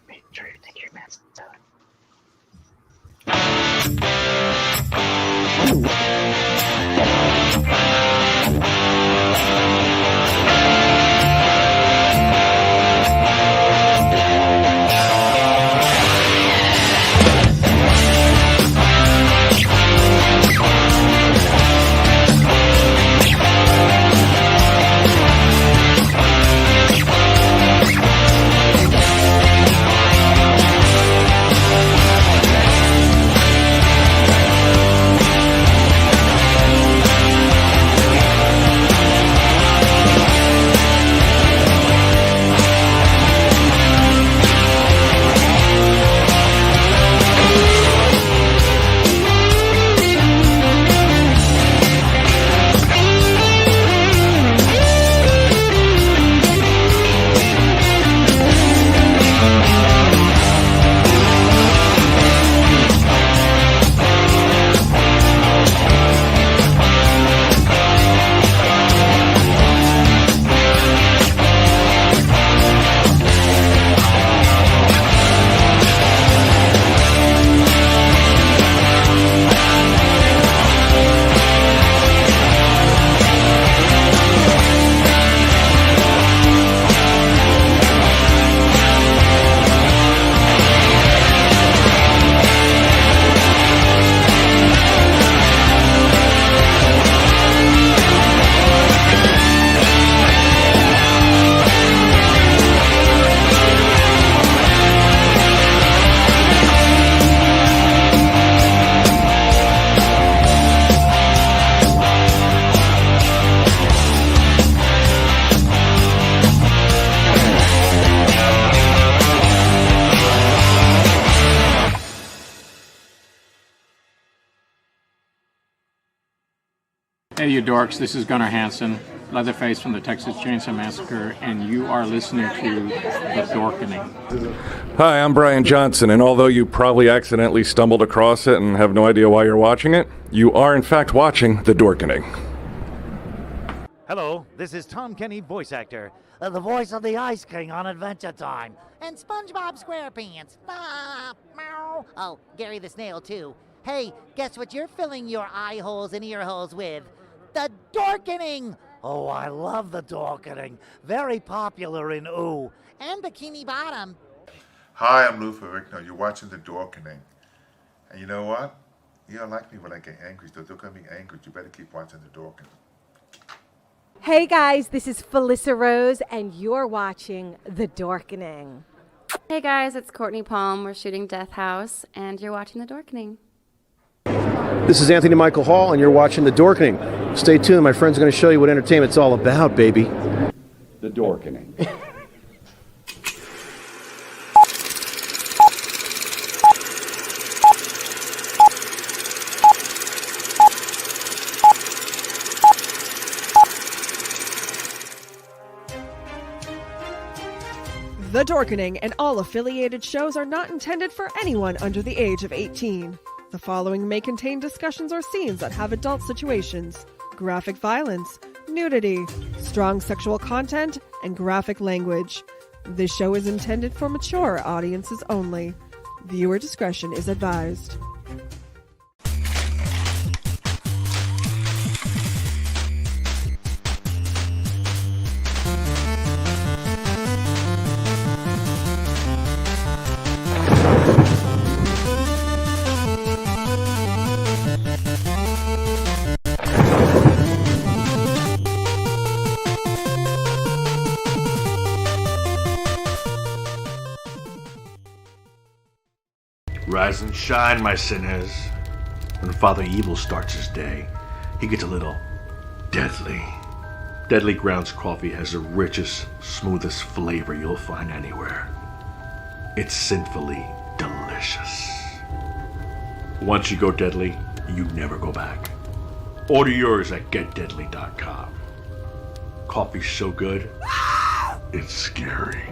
Make sure you take your meds out. Hey, you dorks, this is Gunnar Hansen, Leatherface from the Texas Chainsaw Massacre, and you are listening to The Dorkening. Hi, I'm Brian Johnson, and although you probably accidentally stumbled across it and have no idea why you're watching it, you are in fact watching The Dorkening. Hello, this is Tom Kenny, voice actor. The voice of the Ice King on Adventure Time. And SpongeBob SquarePants. Ah, meow. Oh, Gary the Snail, too. Hey, guess what you're filling your eye holes and ear holes with? The Dorkening! Oh, I love the Dorkening. Very popular in Ooh. And Bikini Bottom. Hi, I'm Lou Ferrigno. You're watching The Dorkening. And you know what? You don't like me when I get angry, so don't get me angry. You better keep watching The Dorkening. Hey guys, this is Felissa Rose, and you're watching The Dorkening. Hey guys, it's Courtney Palm. We're shooting Death House, and you're watching The Dorkening. This is Anthony Michael Hall, and you're watching The Dorkening. Stay tuned. My friend's going to show you what entertainment's all about, baby. The Dorkening. The Dorkening and all affiliated shows are not intended for anyone under the age of 18. The following may contain discussions or scenes that have adult situations, graphic violence, nudity, strong sexual content, and graphic language. This show is intended for mature audiences only. Viewer discretion is advised. Rise and shine, my sinners. When Father Evil starts his day, he gets a little deadly. Deadly Grounds coffee has the richest, smoothest flavor you'll find anywhere. It's sinfully delicious. Once you go deadly, you never go back. Order yours at getdeadly.com. Coffee's so good, it's scary.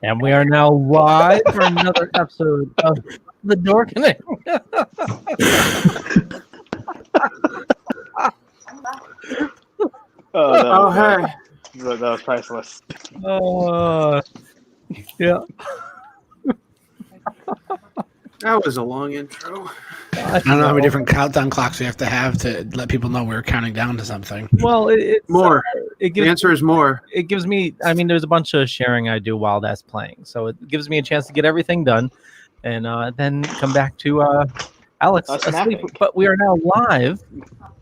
And we are now live for another episode of The Dorkening. Oh, hey. That was priceless. Yeah. That was a long intro. I don't know how many different countdown clocks we have to let people know we're counting down to something. Well, it's more. The answer is more. It gives me. I mean, there's a bunch of sharing I do while that's playing, so it gives me a chance to get everything done, and then come back to Alex asleep. But we are now live.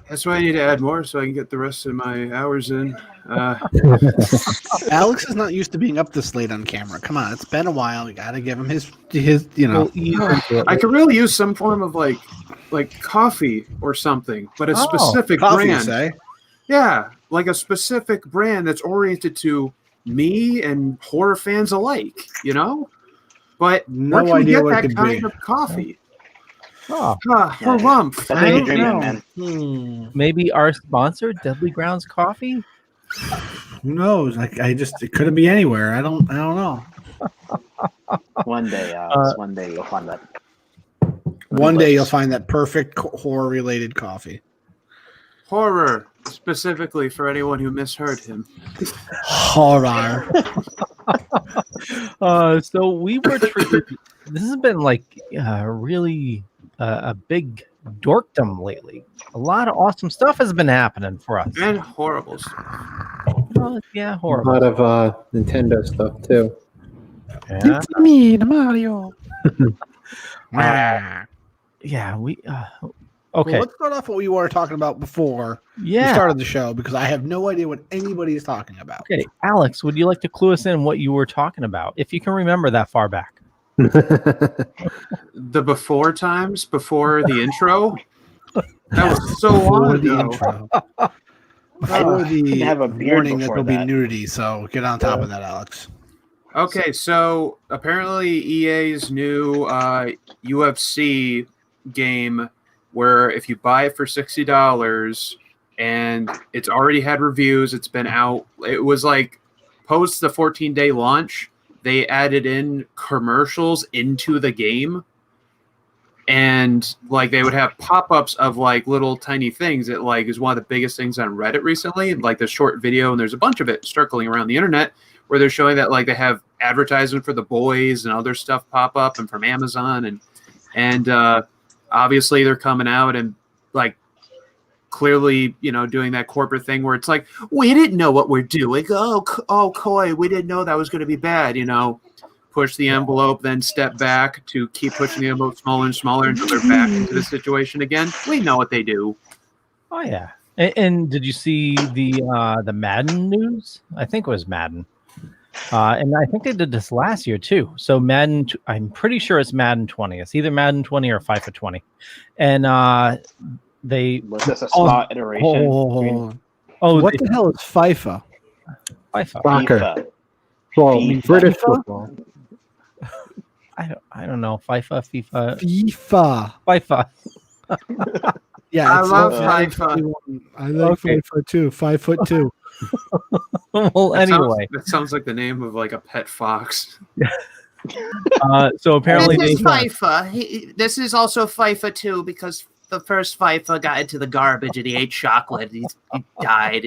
That's why I need to add more so I can get the rest of my hours in. Alex is not used to being up this late on camera. Come on, it's been a while. You got to give him his. You know. I could really use some form of like coffee or something, but a specific coffee, brand. Say? Yeah, like a specific brand that's oriented to me and horror fans alike. You know, but no where can we idea get what it that could kind be. of coffee? Oh, Harumph. That's what you're dreaming, man. Maybe our sponsor, Deadly Grounds Coffee. Who knows? It couldn't be anywhere. I don't know. One day, one day you'll find that. One day you'll find that perfect horror-related coffee. Horror, specifically for anyone who misheard him. Horror. So we were treated. This has been like really a big dorkdom lately. A lot of awesome stuff has been happening for us. And horrible stuff. Yeah, A horrible. lot of Nintendo stuff too. Yeah. It's me, the Mario. Yeah, we. Okay. Well, let's start off what we were talking about before we started the show, because I have no idea what anybody is talking about. Okay, Alex, would you like to clue us in what you were talking about, if you can remember that far back? The before times, before the intro. That was so long ago. Intro. Before the have a beard warning that before there'll be that. nudity, so get on top of that, Alex. Okay, so apparently EA's new UFC game, where if you buy it for $60 and it's already had reviews, it's been out. It was like post the 14-day launch, they added in commercials into the game. And like they would have pop-ups of like little tiny things that like is one of the biggest things on Reddit recently, like the short video, and there's a bunch of it circling around the internet where they're showing that like they have advertisement for The Boys and other stuff pop up, and from Amazon, and obviously they're coming out and like clearly, you know, doing that corporate thing where it's like, we didn't know what we're doing. Oh, coy, we didn't know that was going to be bad, you know. Push the envelope, then step back to keep pushing the envelope smaller and smaller until they're back into the situation again. We know what they do. Oh yeah. And did you see the Madden news? I think it was Madden. And I think they did this last year too. So Madden, I'm pretty sure it's Madden 20. It's either Madden 20 or FIFA 20. And they was this a slot iteration? What the hell is FIFA? Soccer. Well, British football. I don't know. FIFA. FIFA. Yeah, I love FIFA. I like FIFA too. 5'2". Well, anyway, that sounds like the name of like a pet fox. So apparently this is FIFA. This is also FIFA too, because the first FIFA got into the garbage and he ate chocolate. He died.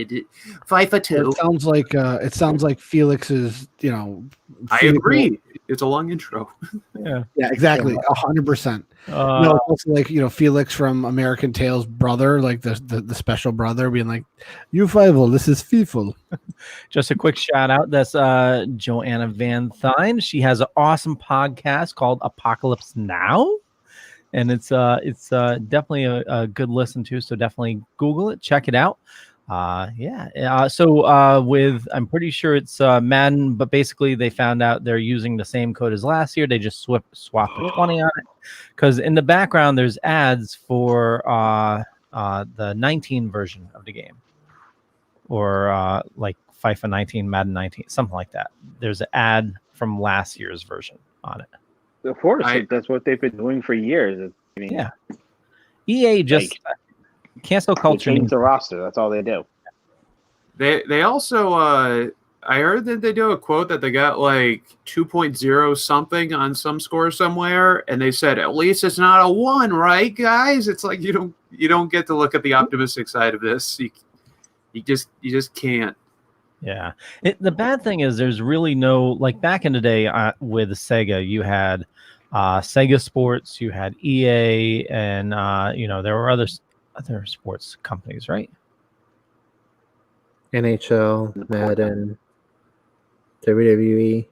FIFA 2. It sounds like Felix's. You know, I agree. It's a long intro. Yeah. Yeah, exactly. 100%. No, it's also like, you know, Felix from American Tail's brother, like the special brother, being like, "You Fievel, this is FIFA." Just a quick shout out. That's Joanna Van Thine. She has an awesome podcast called Apocalypse Now. And it's definitely a good listen to, so definitely Google it, check it out. So with, I'm pretty sure it's Madden, but basically they found out they're using the same code as last year. They just swapped the 20 on it, because in the background there's ads for the 19 version of the game, or like FIFA 19, Madden 19, something like that. There's an ad from last year's version on it. Of course, that's what they've been doing for years. I mean, yeah, EA just cancel culture. Change the roster. That's all they do. They also I heard that they do a quote that they got like 2.0 something on some score somewhere, and they said at least it's not a 1, right, guys? It's like you don't get to look at the optimistic side of this. You just can't. Yeah. The bad thing is there's really no, like back in the day with Sega, you had Sega Sports, you had EA, and there were other sports companies, right? NHL, Madden, WWE.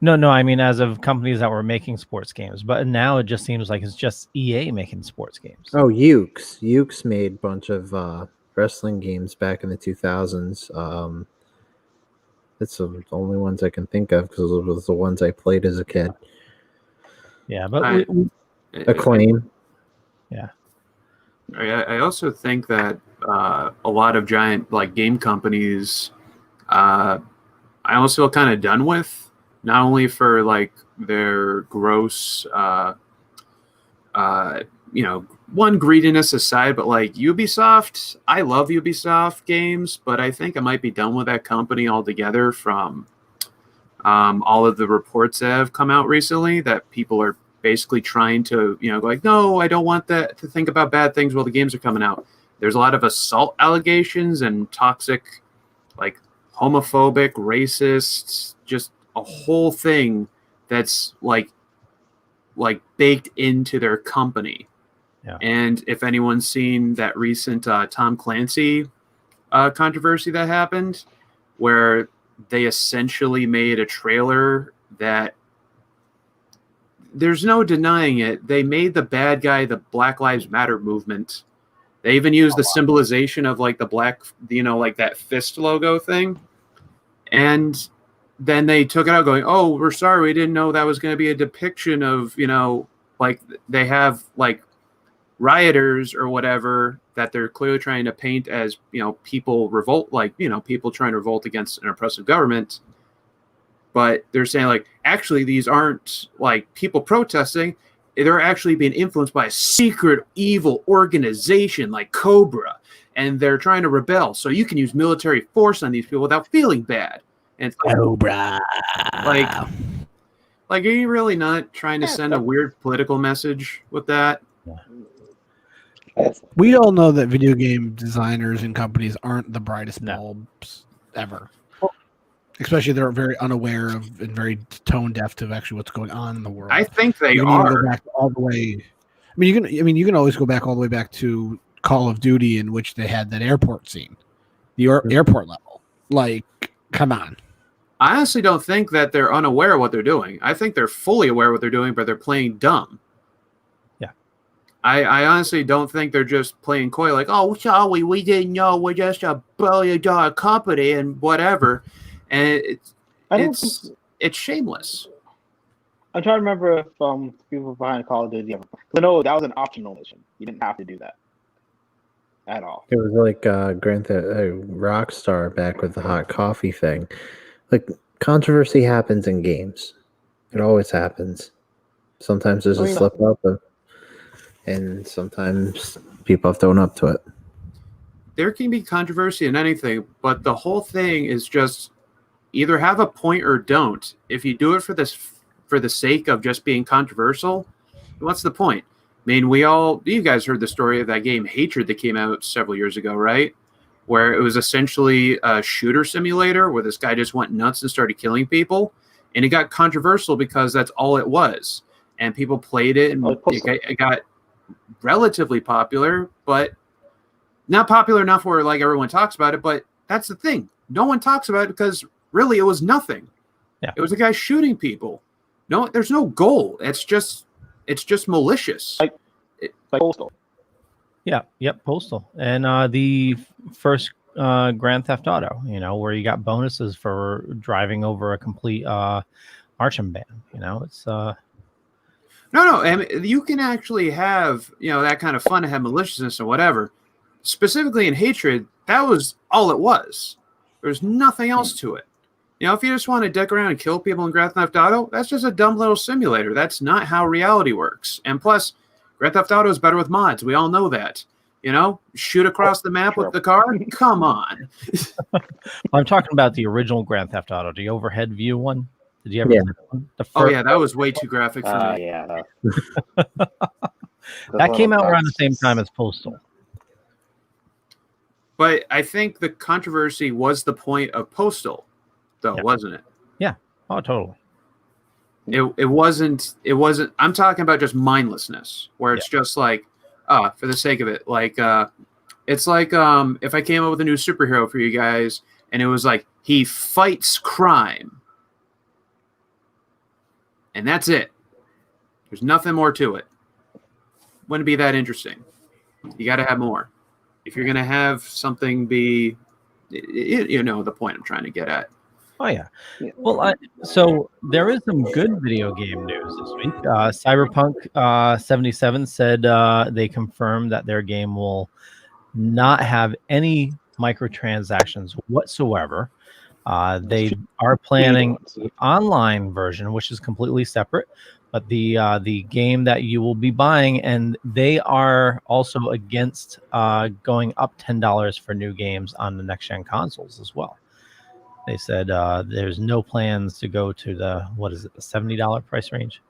No, I mean as of companies that were making sports games, but now it just seems like it's just EA making sports games. Oh, Ukes made a bunch of wrestling games back in the 2000s. It's the only ones I can think of because those were the ones I played as a kid. Yeah, but Acclaim. Yeah. I also think that a lot of giant like game companies, I almost feel kind of done with, not only for like their gross, one greediness aside, but like Ubisoft. I love Ubisoft games, but I think I might be done with that company altogether from all of the reports that have come out recently that people are basically trying to, go like, no, I don't want that to think about bad things while the games are coming out. There's a lot of assault allegations and toxic, like homophobic, racist, just a whole thing that's like baked into their company. Yeah. And if anyone's seen that recent Tom Clancy controversy that happened, where they essentially made a trailer that there's no denying it. They made the bad guy the Black Lives Matter movement. They even used the symbolization of like the black, like that fist logo thing. And then they took it out going, oh, we're sorry. We didn't know that was going to be a depiction of, like they have like rioters or whatever that they're clearly trying to paint as, people revolt, like, people trying to revolt against an oppressive government. But they're saying like, actually, these aren't like people protesting. They're actually being influenced by a secret evil organization like Cobra. And they're trying to rebel. So you can use military force on these people without feeling bad. And it's like, Cobra. Like, are you really not trying to send a weird political message with that? We all know that video game designers and companies aren't the brightest bulbs ever. Especially they're very unaware of and very tone deaf to actually what's going on in the world. I think they you are. Go back all the way. You can always go back all the way back to Call of Duty, in which they had that airport scene, the airport level. Like, come on. I honestly don't think that they're unaware of what they're doing. I think they're fully aware of what they're doing, but they're playing dumb. Yeah. I honestly don't think they're just playing coy, like, oh, sorry, we didn't know. We're just a billion-dollar company and whatever. And it's shameless. I'm trying to remember if people behind Call of Duty ever. No, that was an optional mission. You didn't have to do that at all. It was like Grand Theft Rockstar back with the hot coffee thing. Like, controversy happens in games. It always happens. Sometimes there's a slip up, and sometimes people have to own up to it. There can be controversy in anything, but the whole thing is just either have a point or don't. If you do it for the sake of just being controversial, what's the point? I mean, you guys heard the story of that game Hatred that came out several years ago, right? Where it was essentially a shooter simulator where this guy just went nuts and started killing people. And it got controversial because that's all it was. And people played it, and it got relatively popular, but not popular enough where like everyone talks about it. But that's the thing. No one talks about it because really it was nothing. Yeah. It was a guy shooting people. No, there's no goal. It's just malicious. Like Postal. Yeah, yep, Postal. And the first Grand Theft Auto, where you got bonuses for driving over a complete marching band. It's No, I mean, you can actually have, that kind of fun and have maliciousness or whatever. Specifically in Hatred, that was all it was. There's nothing else to it. If you just want to dick around and kill people in Grand Theft Auto, that's just a dumb little simulator. That's not how reality works. And plus, Grand Theft Auto is better with mods. We all know that. You know, shoot across the map with the car. Come on. I'm talking about the original Grand Theft Auto, the overhead view one. Did you ever? Yeah. Play that one? Oh yeah, that was way too graphic for me. Yeah. That came out around the same time as Postal. But I think the controversy was the point of Postal, though, wasn't it? Yeah. Oh, totally. It wasn't. I'm talking about just mindlessness, where it's just like, for the sake of it. Like, it's like if I came up with a new superhero for you guys, and it was like he fights crime. And that's it. There's nothing more to it. Wouldn't be that interesting. You got to have more. If you're going to have something be, you know, the point I'm trying to get at. Oh, yeah. Well, so there is some good video game news this week. Cyberpunk 77 said they confirmed that their game will not have any microtransactions whatsoever. They are planning the online version, which is completely separate, but the game that you will be buying, and they are also against going up $10 for new games on the next gen consoles as well. They said there's no plans to go to the the $70 price range,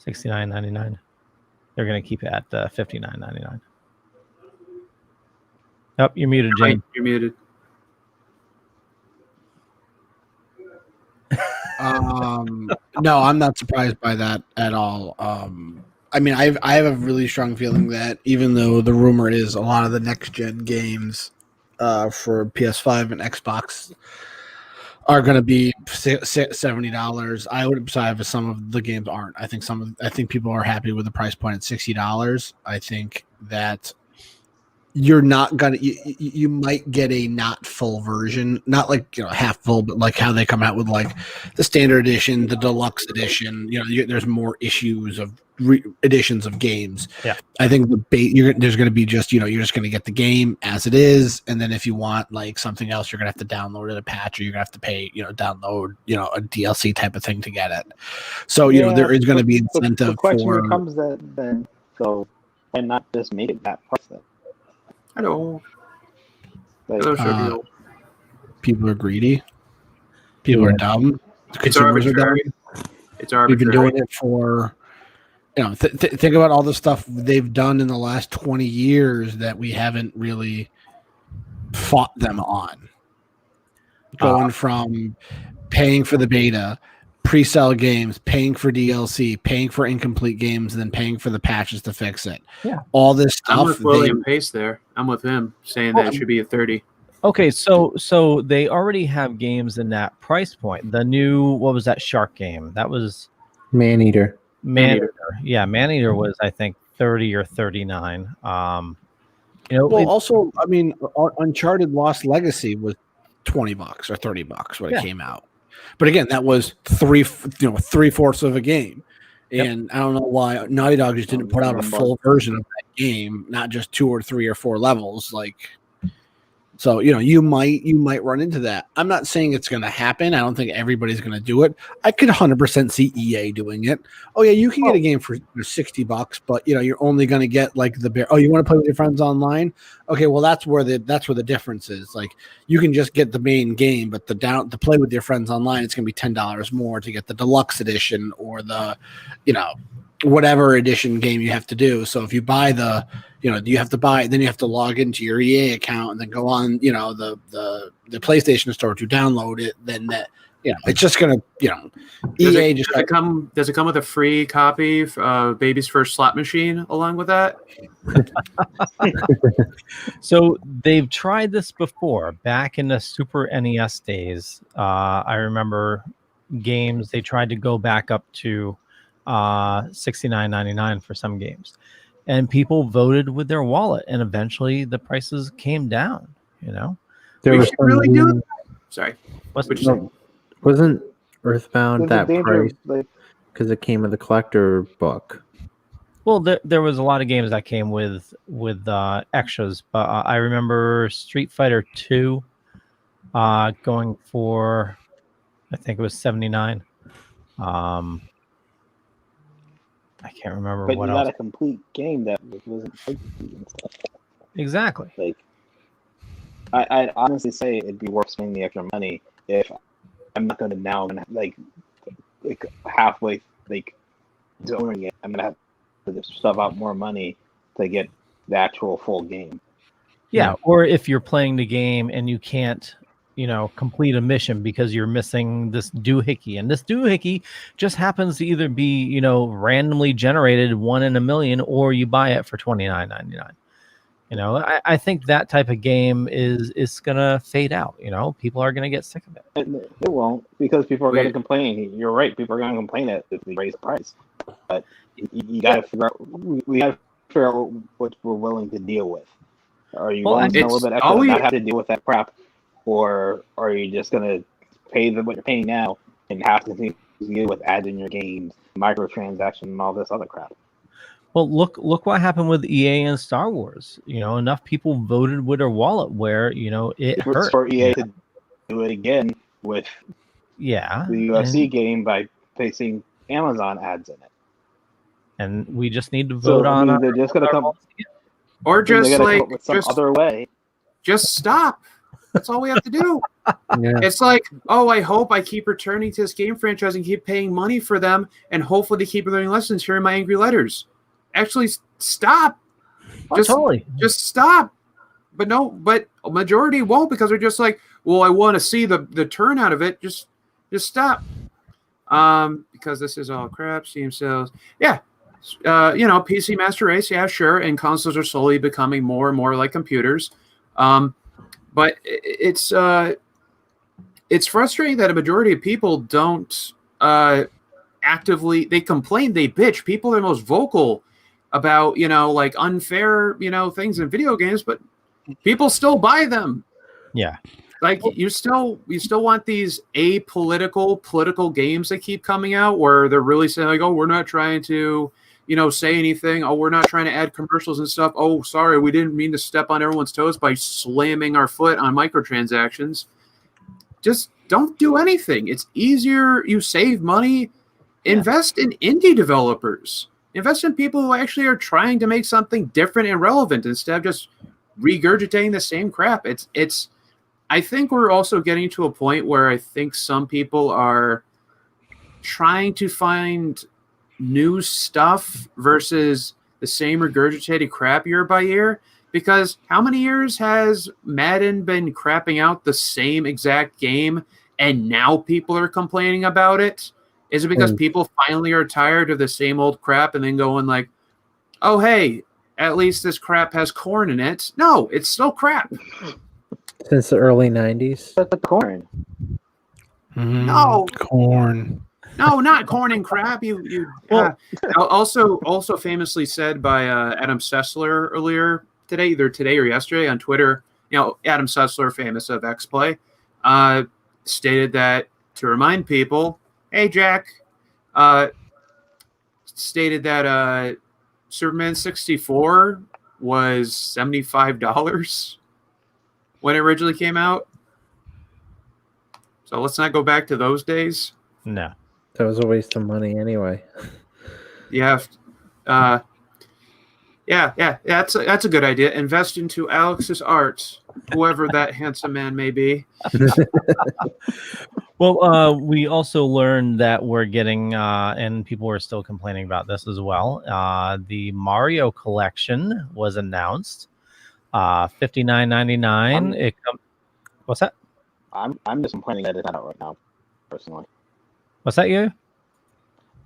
$69.99. They're going to keep it at $59.99. Yep, you're muted, Jane. You're muted. No, I'm not surprised by that at all. I mean, I have a really strong feeling that even though the rumor is a lot of the next gen games for PS5 and Xbox are going to be $70, I would say some of the games aren't. I think people are happy with the price point at $60. I think that you're not gonna you might get a not full version, not like half full, but like how they come out with like the standard edition, the deluxe edition. There's more issues of editions of games. Yeah, I think there's going to be just you're just going to get the game as it is, and then if you want like something else, you're going to have to download it a patch, or you're going to have to pay download a DLC type of thing to get it. So there is going to be incentive. The question becomes then so why not just make it that price then? I know. People are greedy. People are dumb. It's arbitrary. It's arbitrary. We've been doing it for, think about all the stuff they've done in the last 20 years that we haven't really fought them on. Going from paying for the beta, pre-sell games, paying for DLC, paying for incomplete games, and then paying for the patches to fix it. Yeah. All this stuff. I'm with William Pace there. I'm with him saying that it should be a 30. Okay, so they already have games in that price point. The new, what was that shark game? That was Maneater. Yeah, Maneater was, I think, 30 or 39. Also, I mean, Uncharted Lost Legacy was $20 or $30 when it came out. But again, that was 3/4 of a game. And I don't know why Naughty Dog just didn't put out a full version of that game, not just 2 or 3 or 4 levels. So you might run into that. I'm not saying it's going to happen. I don't think everybody's going to do it. I could 100% see EA doing it. Oh yeah, you can get a game for $60, but you're only going to get like you want to play with your friends online? Okay, well that's where the difference is. Like you can just get the main game, but to play with your friends online, it's going to be $10 more to get the deluxe edition or the whatever edition game you have to do. So if you buy you have to buy it, then you have to log into your EA account and then go on, the PlayStation store to download it. Then that, it's just gonna, EA does it come with a free copy of Baby's First Slot Machine along with that? So they've tried this before back in the Super NES days. I remember games they tried to go back up to $69.99 for some games, and people voted with their wallet, and eventually the prices came down. There was really do. Sorry, wasn't Earthbound that price because it came with the collector book? Well, there was a lot of games that came with extras, but I remember Street Fighter 2 going for, I think it was $79. I can't remember but what you else. got a complete game that wasn't complete and stuff. Exactly. Like, I'd honestly say it'd be worth spending the extra money if I'm not going to now like halfway like doing it. I'm gonna have to stuff out more money to get the actual full game. Yeah, or if you're playing the game and you can't, complete a mission because you're missing this doohickey, and this doohickey just happens to either be, randomly generated 1 in a million, or you buy it for $29.99. I think that type of game is gonna fade out. People are gonna get sick of it. It won't, because people are going to complain. You're right. People are going to complain if we raise the price. But you got to figure out. We got to figure out what we're willing to deal with. Are you willing to spend a little bit extra to not have to deal with that crap, or are you just going to pay what you're paying now and have to deal with ads in your games, microtransactions, and all this other crap? Well, look what happened with EA and Star Wars. Enough people voted with their wallet where it hurt for EA to do it again with the UFC game by placing Amazon ads in it. And we just need to vote on. They're just going to come, or just like come up with some other way. Just stop. That's all we have to do. It's like, I hope I keep returning to this game franchise and keep paying money for them, and hopefully they keep learning lessons here in my angry letters. Actually, stop. Just stop. But a majority won't, because they're just like, well, I want to see the turnout of it. Just stop. Because this is all crap. Steam sales. Yeah. PC Master Race. Yeah, sure. And consoles are slowly becoming more and more like computers. But it's frustrating that a majority of people don't actively, they complain, they bitch. People are most vocal about, like unfair, things in video games, but people still buy them. Yeah. Like you still want these apolitical political games that keep coming out where they're really saying like, oh, we're not trying to, say anything. Oh, we're not trying to add commercials and stuff. Oh, sorry, we didn't mean to step on everyone's toes by slamming our foot on microtransactions. Just don't do anything. It's easier. You save money. Invest in indie developers. Invest in people who actually are trying to make something different and relevant instead of just regurgitating the same crap. It's. I think we're also getting to a point where I think some people are trying to find new stuff versus the same regurgitated crap year by year. Because how many years has Madden been crapping out the same exact game and now people are complaining about it? Is it because people finally are tired of the same old crap and then going like, oh, hey, at least this crap has corn in it? No, it's still crap. Since the early 90s? That's the corn. No. Corn. No, not corn and crap. Also famously said by Adam Sessler earlier today, either today or yesterday on Twitter. Adam Sessler, famous of X-Play, stated that to remind people, hey, Jack, stated that Superman 64 was $75 when it originally came out. So let's not go back to those days. No. That was a waste of money anyway. Yeah. That's a good idea. Invest into Alex's art, whoever that handsome man may be. Well, we also learned that we're getting, and people are still complaining about this as well. The Mario collection was announced, $59.99. What's that? I'm just complaining that it's not out right now, personally. What's that, you?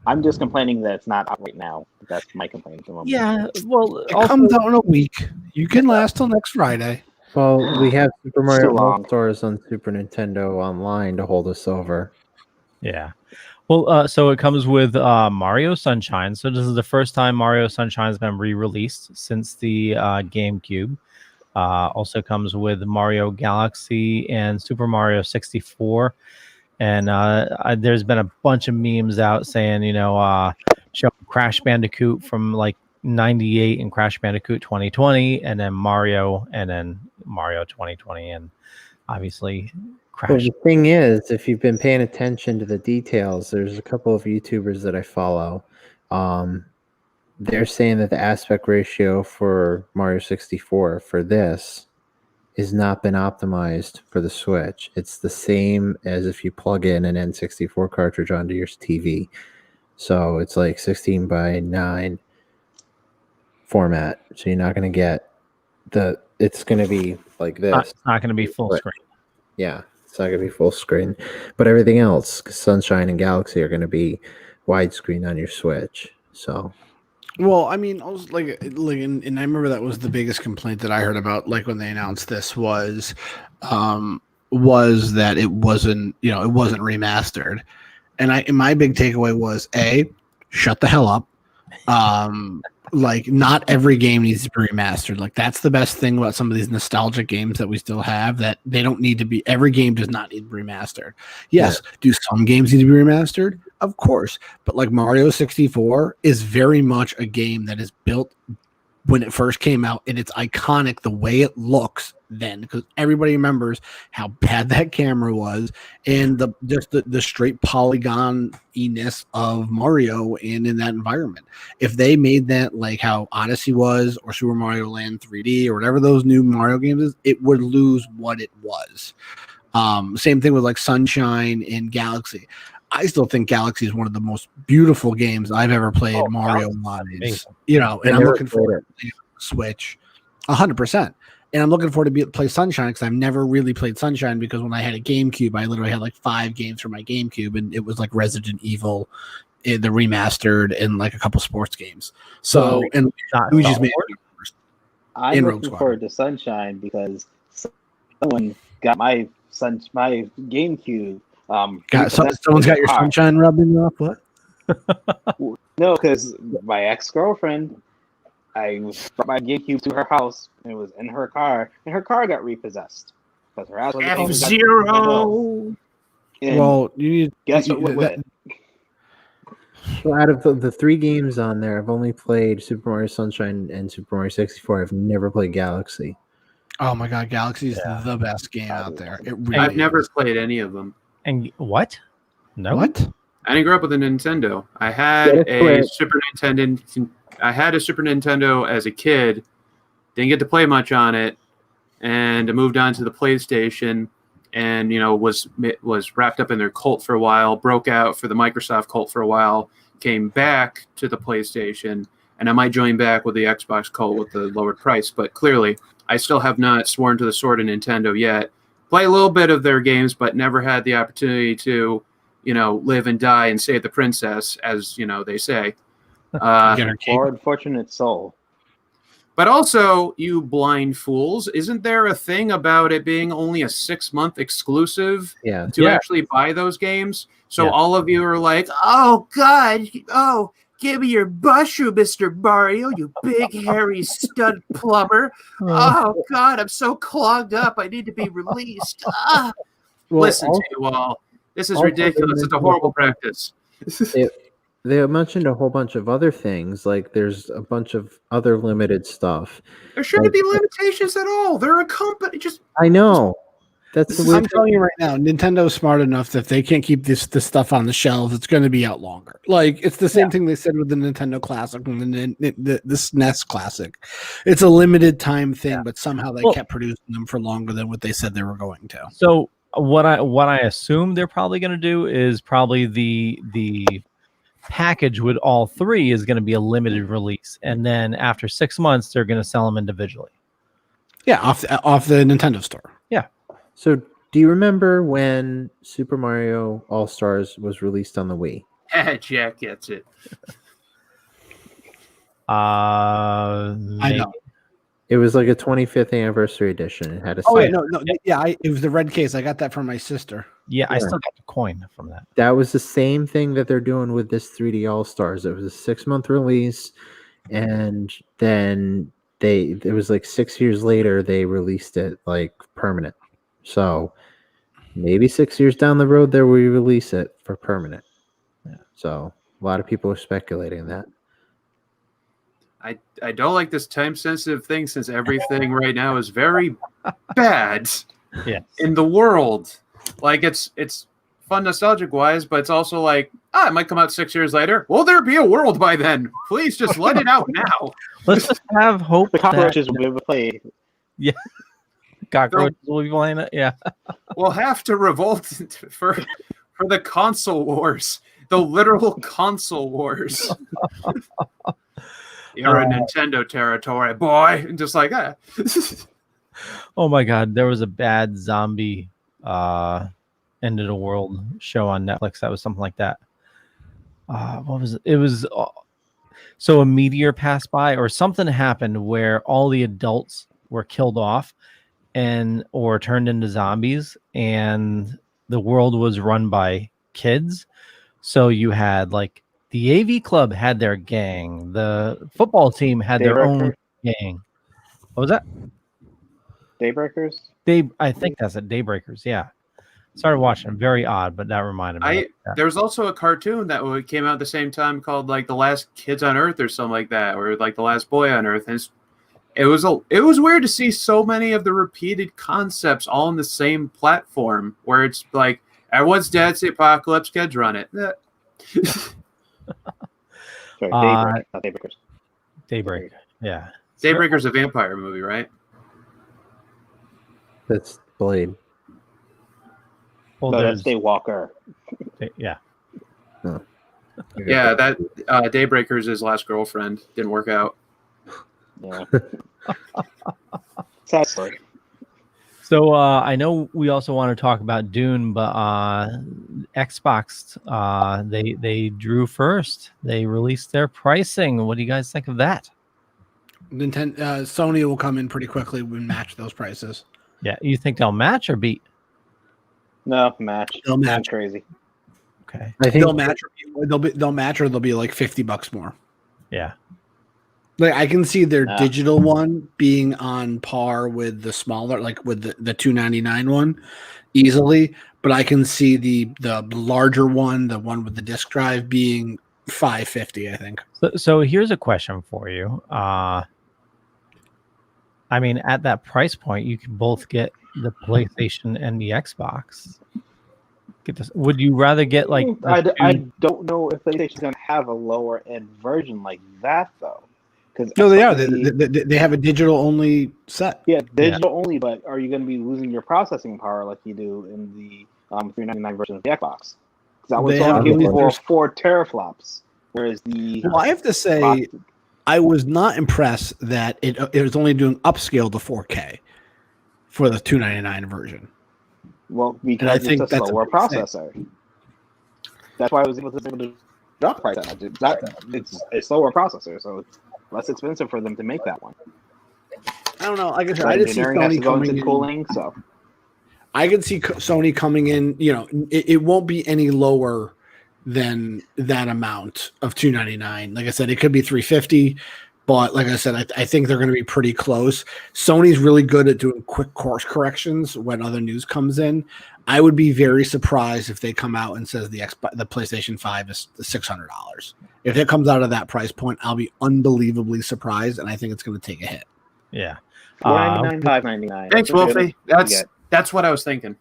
I'm just complaining that it's not out right now. That's my complaint at the moment. Yeah, well, it comes out in a week. You can last till next Friday. Well, we have Super Mario All Stars on Super Nintendo Online to hold us over. Yeah. Well, so it comes with Mario Sunshine. So this is the first time Mario Sunshine has been re-released since the GameCube. Also comes with Mario Galaxy and Super Mario 64. And there's been a bunch of memes out saying, show Crash Bandicoot from like 98 and Crash Bandicoot 2020, and then Mario 2020, and obviously Crash. Well, the thing is, if you've been paying attention to the details, there's a couple of YouTubers that I follow they're saying that the aspect ratio for Mario 64 for this has not been optimized for the Switch. It's the same as if you plug in an N64 cartridge onto your TV. So it's like 16 by 9 format. So you're not going to get it's going to be like this. It's not going to be full screen. Yeah, it's not going to be full screen. But everything else, Sunshine and Galaxy, are going to be widescreen on your Switch. So... Well, I mean, I was and I remember that was the biggest complaint that I heard about, like when they announced this was that it wasn't, it wasn't remastered, and my big takeaway was shut the hell up. Like, not every game needs to be remastered. Like, that's the best thing about some of these nostalgic games that we still have, that they don't need to be. Every game does not need to be remastered. Yes, do some games need to be remastered? Of course, but like Mario 64 is very much a game that is built when it first came out, and it's iconic the way it looks then, because everybody remembers how bad that camera was, and the straight polygon-iness of Mario in that environment. If they made that like how Odyssey was, or Super Mario Land 3D, or whatever those new Mario games is, it would lose what it was. Same thing with like Sunshine and Galaxy. I still think Galaxy is one of the most beautiful games I've ever played. Mario wise, and I'm looking forward to Switch 100%. And I'm looking forward to play Sunshine, because I've never really played Sunshine, because when I had a GameCube, I literally had like 5 games for my GameCube, and it was like Resident Evil, the remastered, and like a couple sports games. So, and Luigi's Mansion. I'm looking forward to Sunshine because someone got my GameCube. Someone's got your Sunshine rubbing you off. What? No, because my ex-girlfriend, I brought my GameCube to her house, and it was in her car, and her car got repossessed. Because her ass was F-Zero. Well, you need guess what? So out of the 3 games on there, I've only played Super Mario Sunshine and Super Mario 64. I've never played Galaxy. Oh my God, Galaxy is the best game out there. It really I've never played any of them. And what? No. What? I didn't grow up with a Nintendo. I had a Super Nintendo. I had a Super Nintendo as a kid. Didn't get to play much on it, and I moved on to the PlayStation. And was wrapped up in their cult for a while. Broke out for the Microsoft cult for a while. Came back to the PlayStation, and I might join back with the Xbox cult with the lowered price. But clearly, I still have not sworn to the sword of Nintendo yet. Play a little bit of their games, but never had the opportunity to, live and die and save the princess, as they say. Poor unfortunate soul. But also, you blind fools, isn't there a thing about it being only a 6-month exclusive to actually buy those games? So all of you are like, oh God, give me your mushroom, Mr. Mario, you big hairy stud plumber. Oh God, I'm so clogged up. I need to be released. Listen to you all. This is ridiculous. It's a horrible practice. They mentioned a whole bunch of other things, like there's a bunch of other limited stuff. There shouldn't be limitations at all. They're a company. I know. I'm telling you right now, Nintendo's smart enough that if they can't keep this stuff on the shelves, it's going to be out longer. Like, it's the same thing they said with the Nintendo Classic and the SNES Classic. It's a limited time thing, but somehow they kept producing them for longer than what they said they were going to. So what I assume they're probably going to do is probably the package with all 3 is going to be a limited release, and then after 6 months they're going to sell them individually. Yeah, off the Nintendo store. Yeah. So do you remember when Super Mario All-Stars was released on the Wii? Jack gets it. I know. It was like a 25th anniversary edition. It had a it was the red case. I got that from my sister. Yeah, I still got the coin from that. That was the same thing that they're doing with this 3D All-Stars. It was a 6-month release, and then it was like 6 years later they released it like permanent. So maybe 6 years down the road there we release it for permanent. Yeah. So a lot of people are speculating that. I don't like this time-sensitive thing, since everything right now is very bad in the world. Like, it's fun nostalgic wise, but it's also like, it might come out 6 years later. Will there be a world by then? Please just let it out now. Let's just have hope. The cockroaches will be able to play. Yeah. Cockroaches will be playing it. Yeah. We'll have to revolt for the console wars. The literal console wars. You're in Nintendo territory, boy. And just like that. Oh my God. There was a bad zombie end of the world show on Netflix that was something like that. What was it? It was so a meteor passed by or something happened where all the adults were killed off or turned into zombies, and the world was run by kids. So you had like the AV club had their gang, the football team had their own gang. What was that? Daybreakers? I think that's it. Daybreakers, yeah. Started watching, very odd, but that reminded me. There was also a cartoon that came out at the same time called like The Last Kids on Earth or something like that, or like The Last Boy on Earth. And it was weird to see so many of the repeated concepts all on the same platform, where it's like everyone's dead, it's the apocalypse, kids run it. Sorry, Daybreak, not Daybreakers. Daybreak, yeah. Daybreaker's a vampire movie, right? That's Blade. Well, no, that's Daywalker. Yeah. Oh. Yeah, that Daybreaker's his last girlfriend. Didn't work out. Yeah. Sad story. So I know we also want to talk about Dune, but Xbox they drew first. They released their pricing. What do you guys think of that? Sony will come in pretty quickly and match those prices. Yeah, you think they'll match or beat? No, match. They'll match. That's crazy. Okay. I think they'll match. They'll match, or they'll be like $50 more. Yeah. Like I can see their digital one being on par with the smaller, like with the $299 one, easily. But I can see the larger one, the one with the disc drive, being $550. I think. So here's a question for you. I mean, at that price point, you can both get the PlayStation and the Xbox. Get this. Would you rather get like? I don't know if PlayStation's gonna have a lower end version like that though. No, they are. They have a digital only set. Yeah, digital only. But are you going to be losing your processing power like you do in the $399 version of the Xbox? Because that was only giving you 4 teraflops, whereas the. Well, I have to say, I was not impressed that it was only doing upscale to 4K for the $299 version. Well, because I think it's a slower processor. That's why I was able to drop price. It's a slower processor, so it's less expensive for them to make that one. I don't know. Like I said, I just see Sony coming in. Cooling, so I can see Sony coming in. You know, it won't be any lower than that amount of $299. Like I said, it could be $350, but like I said, I think they're going to be pretty close. Sony's really good at doing quick course corrections when other news comes in. I would be very surprised if they come out and says the PlayStation 5 is $600. If it comes out of that price point, I'll be unbelievably surprised, and I think it's going to take a hit. Yeah, $499, $599. Thanks, Wolfie. That's what I was thinking.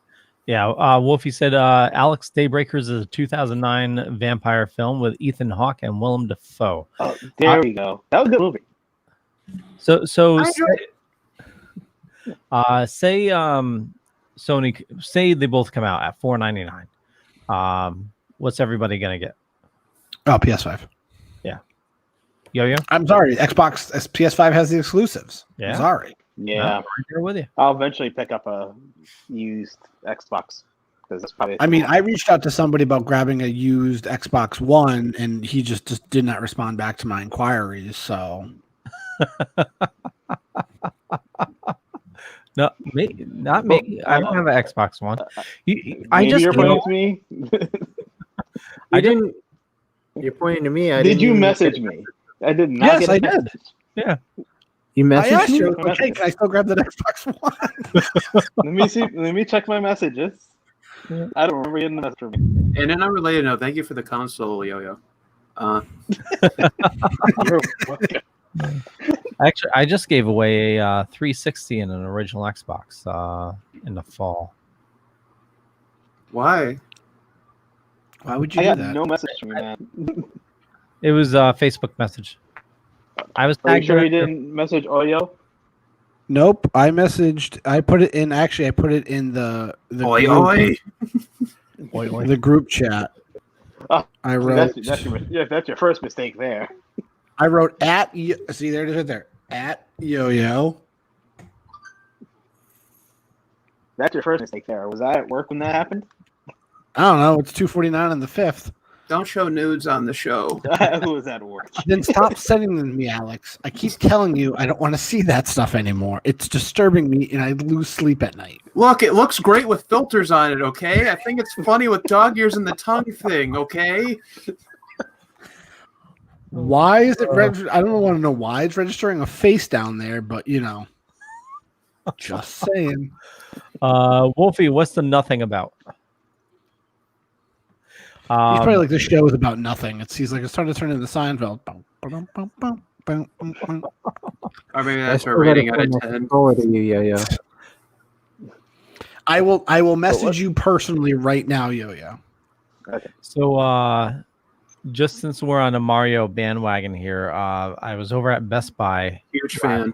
Yeah, Wolfie said Alex Daybreakers is a 2009 vampire film with Ethan Hawke and Willem Dafoe. Oh, there we go. That was a good movie. So say Sony, say they both come out at $499. What's everybody gonna get? Oh, PS5. Yeah. Yo-yo? I'm sorry. PS5 has the exclusives. Yeah. I'm sorry. Yeah. Right here with you. I'll eventually pick up a used Xbox because it's probably. I mean, I reached out to somebody about grabbing a used Xbox One, and he just did not respond back to my inquiries. So. No, not me. I don't have an Xbox One. You're pointing to me. I didn't. You're pointing to me. Did you message me? I did not. Yes, I did. Yeah. You messaged me? Okay, can I still grab that Xbox One? Let me see. Let me check my messages. Yeah. I don't remember getting the message from me. And in a related note, thank you for the console, Yo-Yo. Actually, I just gave away a 360 and an original Xbox in the fall. Why? Why would you I do got that? no message from you, man. It was a Facebook message. I was Are you tagged sure in you it. didn't message Oyo? Nope. I messaged. I put it in. Actually, I put it in the Oi, group, oi. the group chat. Oh, I wrote. That's your first mistake there. I wrote at. See, there it is right there. At Yo-Yo. That's your first mistake there. Was I at work when that happened? I don't know. It's 2:49 on the 5th. Don't show nudes on the show. Who was at work? Then stop sending them to me, Alex. I keep telling you I don't want to see that stuff anymore. It's disturbing me, and I lose sleep at night. Look, it looks great with filters on it, okay? I think it's funny with dog ears and the tongue thing, okay? Why is it? I don't want to know why it's registering a face down there, but you know, just saying. Wolfie, what's the nothing about? He's probably like, this show is about nothing. He's like, it's starting to turn into Seinfeld. Or maybe that's our rating out of 10. Yeah. I will message you personally right now, Yo-Yo. Okay. So, just since we're on a Mario bandwagon here, I was over at Best Buy. Huge fan.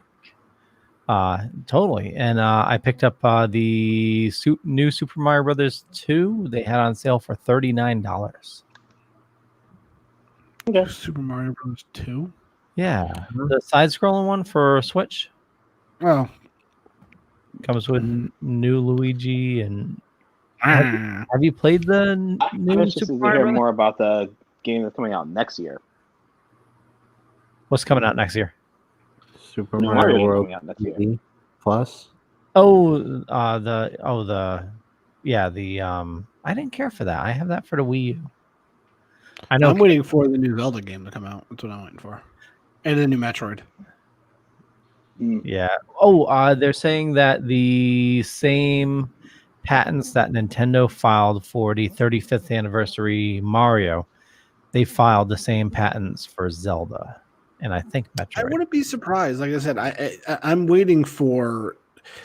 Totally. And I picked up the new Super Mario Brothers 2. They had on sale for $39. Okay. Super Mario Bros. 2? Yeah. The side-scrolling one for Switch. Oh. Comes with new Luigi and... Have you played the new I'm interested Super to Mario hear Brothers? more about the game that's coming out next year. What's coming out next year? Super New Mario Mario World coming out next year. TV Plus. I didn't care for that. I have that for the Wii U. I know. I'm waiting for the new Zelda game to come out. That's what I'm waiting for. And the new Metroid. Yeah. They're saying that the same patents that Nintendo filed for the 35th anniversary Mario, they filed the same patents for Zelda. And I think Metroid. I wouldn't be surprised. Like I said, I'm waiting for.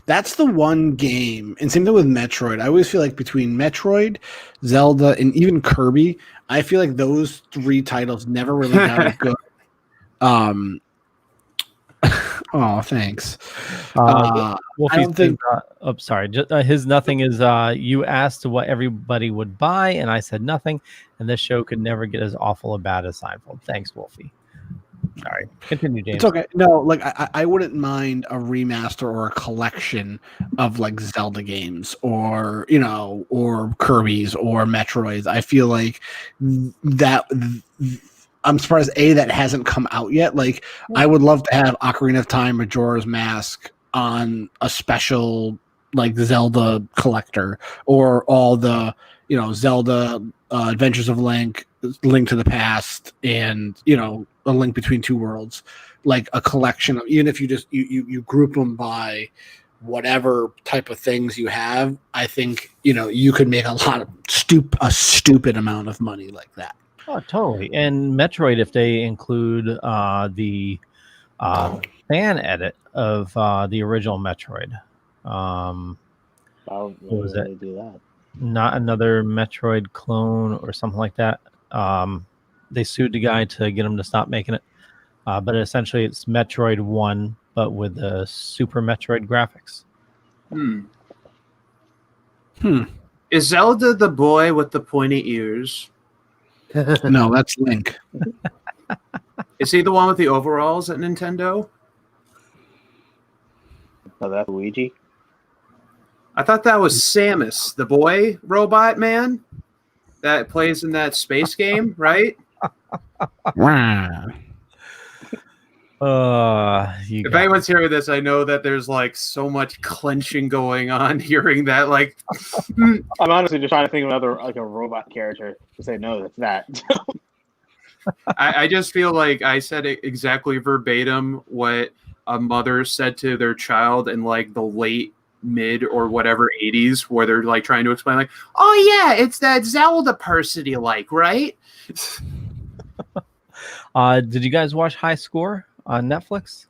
That's the one game, and same thing with Metroid. I always feel like between Metroid, Zelda, and even Kirby, I feel like those three titles never really got a good. Oh, thanks. I don't think. Sorry. His nothing is. You asked what everybody would buy, and I said nothing. And this show could never get as awful or bad as Seinfeld. Thanks, Wolfie. Sorry. Continue, James. It's okay. No, like I wouldn't mind a remaster or a collection of like Zelda games or or Kirby's or Metroids. I feel like that. I'm surprised that hasn't come out yet. Like I would love to have Ocarina of Time, Majora's Mask on a special like Zelda collector, or all the Zelda Adventures of Link, Link to the Past, and A Link Between Two Worlds, like a collection of, even if you just you group them by whatever type of things you have. I think you could make a lot of stupid amount of money like that. Oh, totally. And Metroid, if they include the fan edit of the original Metroid. What was They it? do that. Not another Metroid clone or something like that. They sued the guy to get him to stop making it. But essentially it's Metroid 1, but with the Super Metroid graphics. Is Zelda the boy with the pointy ears? No, that's Link. Is he the one with the overalls at Nintendo? Oh, that's Luigi? I thought that was Samus, the boy robot man that plays in that space game, right? If anyone's hearing this, I know that there's like so much clenching going on hearing that. Like, I'm honestly just trying to think of another like a robot character to say no, that's that. I just feel like I said it exactly verbatim what a mother said to their child in like the late mid or whatever 80s, where they're like trying to explain like, oh yeah, it's that Zelda person you like, right? Did you guys watch High Score on Netflix?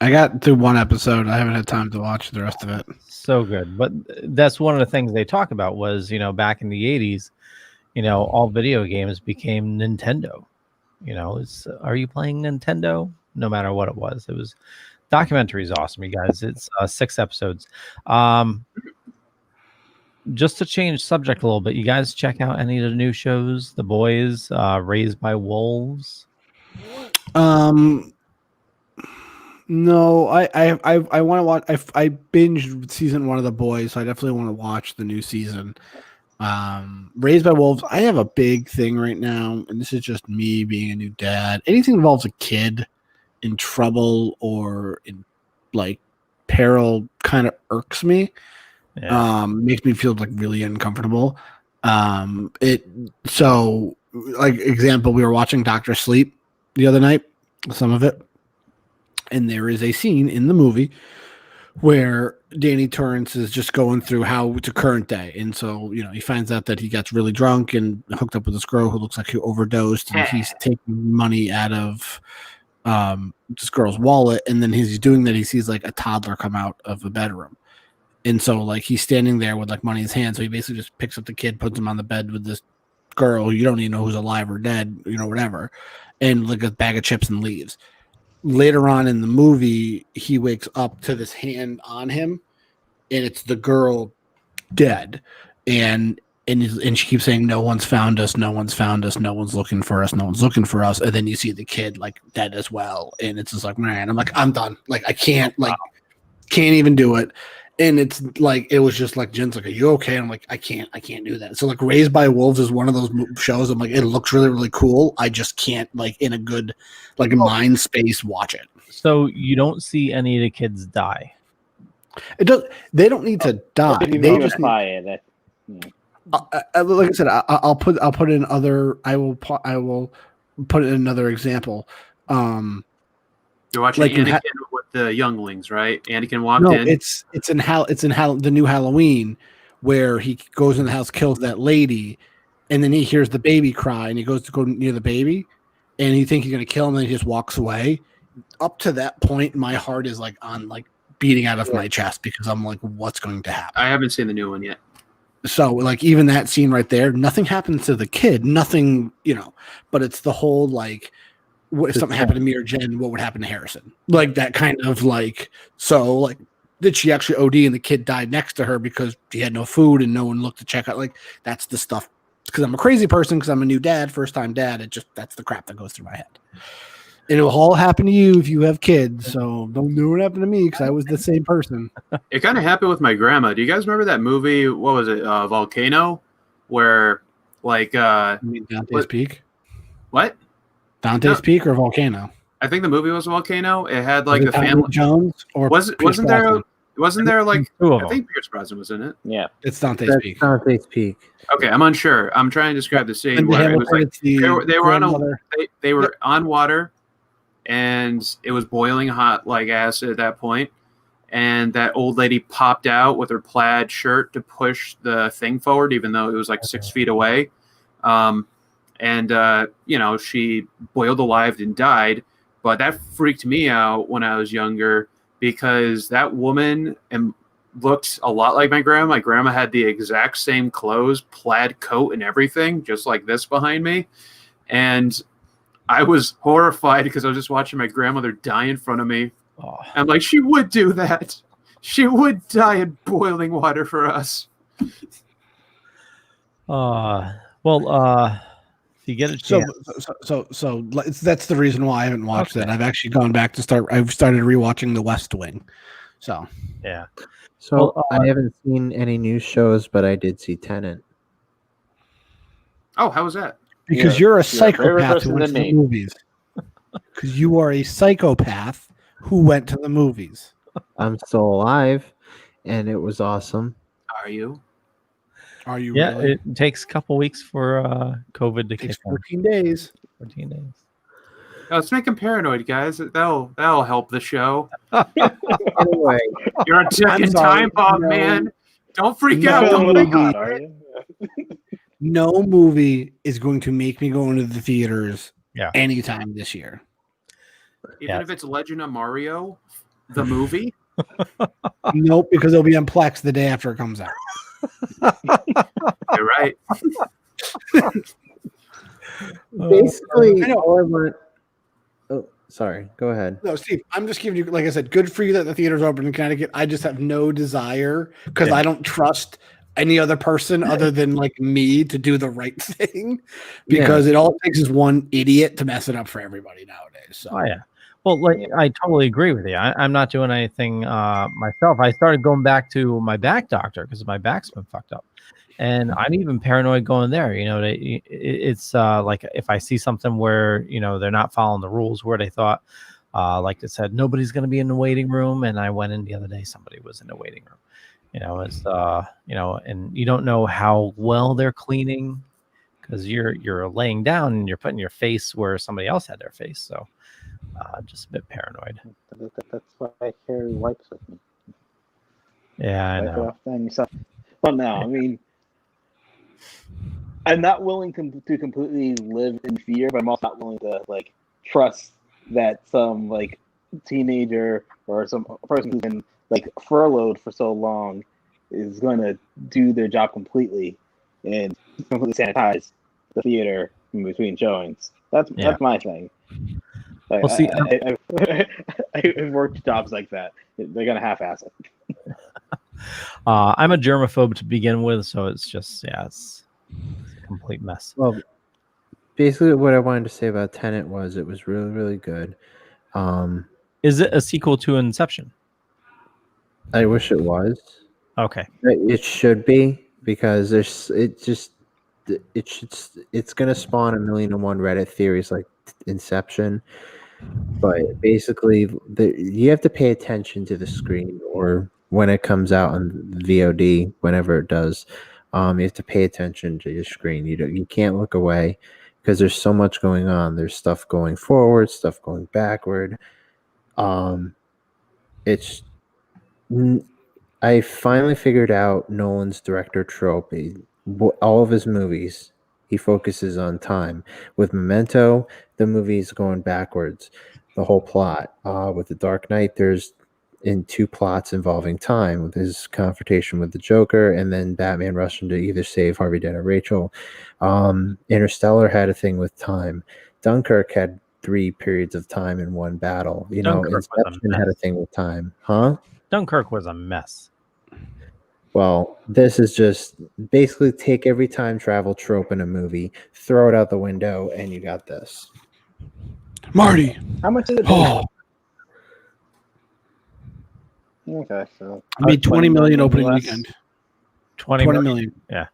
I got through one episode. I haven't had time to watch the rest of it. So good. But that's one of the things they talk about was, back in the 80s, all video games became Nintendo. Are you playing Nintendo? No matter what it was. Documentary is awesome, you guys. It's 6 episodes. Just to change subject a little bit, you guys check out any of the new shows? The Boys, Raised by Wolves. No, I want to watch. I binged season 1 of The Boys, so I definitely want to watch the new season. Raised by Wolves. I have a big thing right now, and this is just me being a new dad. Anything that involves a kid in trouble or in peril kind of irks me. Yeah. Makes me feel really uncomfortable. Example, we were watching Dr. Sleep the other night, some of it, and there is a scene in the movie where Danny Torrance is just going through how it's a current day. And so, he finds out that he gets really drunk and hooked up with this girl who looks like he overdosed, and he's taking money out of this girl's wallet. And then he's doing that, he sees a toddler come out of a bedroom. And so he's standing there with money in his hand. So he basically just picks up the kid, puts him on the bed with this girl. You don't even know who's alive or dead, whatever. And a bag of chips and leaves. Later on in the movie, he wakes up to this hand on him, and it's the girl dead. And she keeps saying, "No one's found us. No one's found us. No one's looking for us. No one's looking for us." And then you see the kid dead as well. And it's just man, I'm done. I can't can't even do it. And it's it was just Jen's "Are you okay?" And I'm I can't do that. So Raised by Wolves is one of those shows. I'm it looks really, really cool. I just can't in a good mind space watch it. So you don't see any of the kids die. It does. They don't need to die. They just buy it. Like I said, I'll put in other. I will put in another example. You're watching Anakin with the younglings, right? Anakin walked in. It's in the new Halloween, where he goes in the house, kills that lady, and then he hears the baby cry, and he goes to go near the baby, and he thinks he's gonna kill him, and he just walks away. Up to that point, my heart is on beating out of my chest, because I'm what's going to happen? I haven't seen the new one yet. So even that scene right there, nothing happens to the kid, nothing, but it's the whole what if something happened to me or Jen, what would happen to Harrison? That kind of did she actually OD and the kid died next to her because she had no food and no one looked to check out? That's the stuff, because I'm a crazy person, because I'm a new dad, first time dad. That's the crap that goes through my head. And it will all happen to you if you have kids. So don't do what happened to me, because I was the same person. It kind of happened with my grandma. Do you guys remember that movie? What was it? Volcano, where Dante's Peak? What? Dante's Peak or Volcano? I think the movie was Volcano. It had the family. Jones or wasn't there? I think Pierce Brosnan was in it. Yeah, it's Dante's Peak. Dante's Peak. Okay, I'm unsure. I'm trying to describe the scene where it was they were on water, and it was boiling hot like acid at that point, and that old lady popped out with her plaid shirt to push the thing forward, even though it was 6 feet away. She boiled alive and died. But that freaked me out when I was younger, because that woman looked a lot like my grandma. My grandma had the exact same clothes, plaid coat and everything, just like this behind me. And I was horrified because I was just watching my grandmother die in front of me. Oh. I'm she would do that. She would die in boiling water for us. If you get a chance. So that's the reason why I haven't watched that. I've actually gone back to I've started rewatching The West Wing. So yeah. So I haven't seen any new shows, but I did see Tenet. Oh, how was that? Because you're a psychopath who went to the movies. Because you are a psychopath who went to the movies. I'm still alive, and it was awesome. Are you? Are you? Yeah, really? It takes a couple weeks for COVID to kick in. 14 days. 14 days. Let's make him paranoid, guys. That'll help the show. Anyway, you're a ticking time bomb, man. Don't freak out. Don't freak out. No movie is going to make me go into the theaters anytime this year. Even if it's Legend of Mario, the movie? Nope, because it'll be on Plex the day after it comes out. You're right. Basically, I know. all I want. Oh, sorry. Go ahead. No, Steve, I'm just giving you, like I said, good for you that the theater's open in Connecticut. I just have no desire because I don't trust any other person other than like me to do the right thing, because it all takes is one idiot to mess it up for everybody nowadays. So. Oh yeah. Well, like I totally agree with you. I'm not doing anything myself. I started going back to my back doctor because my back's been fucked up, and I'm even paranoid going there. You know, it's like if I see something where they're not following the rules, where they thought, like it said, nobody's going to be in the waiting room, and I went in the other day, somebody was in the waiting room. It's and you don't know how well they're cleaning because you're laying down and you're putting your face where somebody else had their face. So. Just a bit paranoid. That's why I carry wipes with me. Yeah, I know. Well, no, I mean, I'm not willing to completely live in fear, but I'm also not willing to trust that some teenager or some person who's been furloughed for so long is going to do their job completely and completely sanitize the theater in between showings. That's my thing. Well, see, I've worked jobs like that. They're gonna half-ass it. I'm a germaphobe to begin with, so it's just it's a complete mess. Well, basically, what I wanted to say about Tenet was it was really, really good. Is it a sequel to Inception? I wish it was. Okay. It should be, because it's gonna spawn 1,000,001 Reddit theories like Inception. But basically, you have to pay attention to the screen, or when it comes out on VOD, whenever it does, you have to pay attention to your screen. You can't look away because there's so much going on. There's stuff going forward, stuff going backward. I finally figured out Nolan's director trope. All of his movies, he focuses on time. With Memento, the movie's going backwards. The whole plot. With The Dark Knight, there's two plots involving time, with his confrontation with the Joker, and then Batman rushing to either save Harvey Dent or Rachel. Interstellar had a thing with time. Dunkirk had 3 periods of time in one battle. Inception had a thing with time. Huh? Dunkirk was a mess. Well, this is just basically take every time travel trope in a movie, throw it out the window, and you got this. Marty, how much is it? Oh. Okay, so I made 20 million opening weekend. 20 million. Yeah,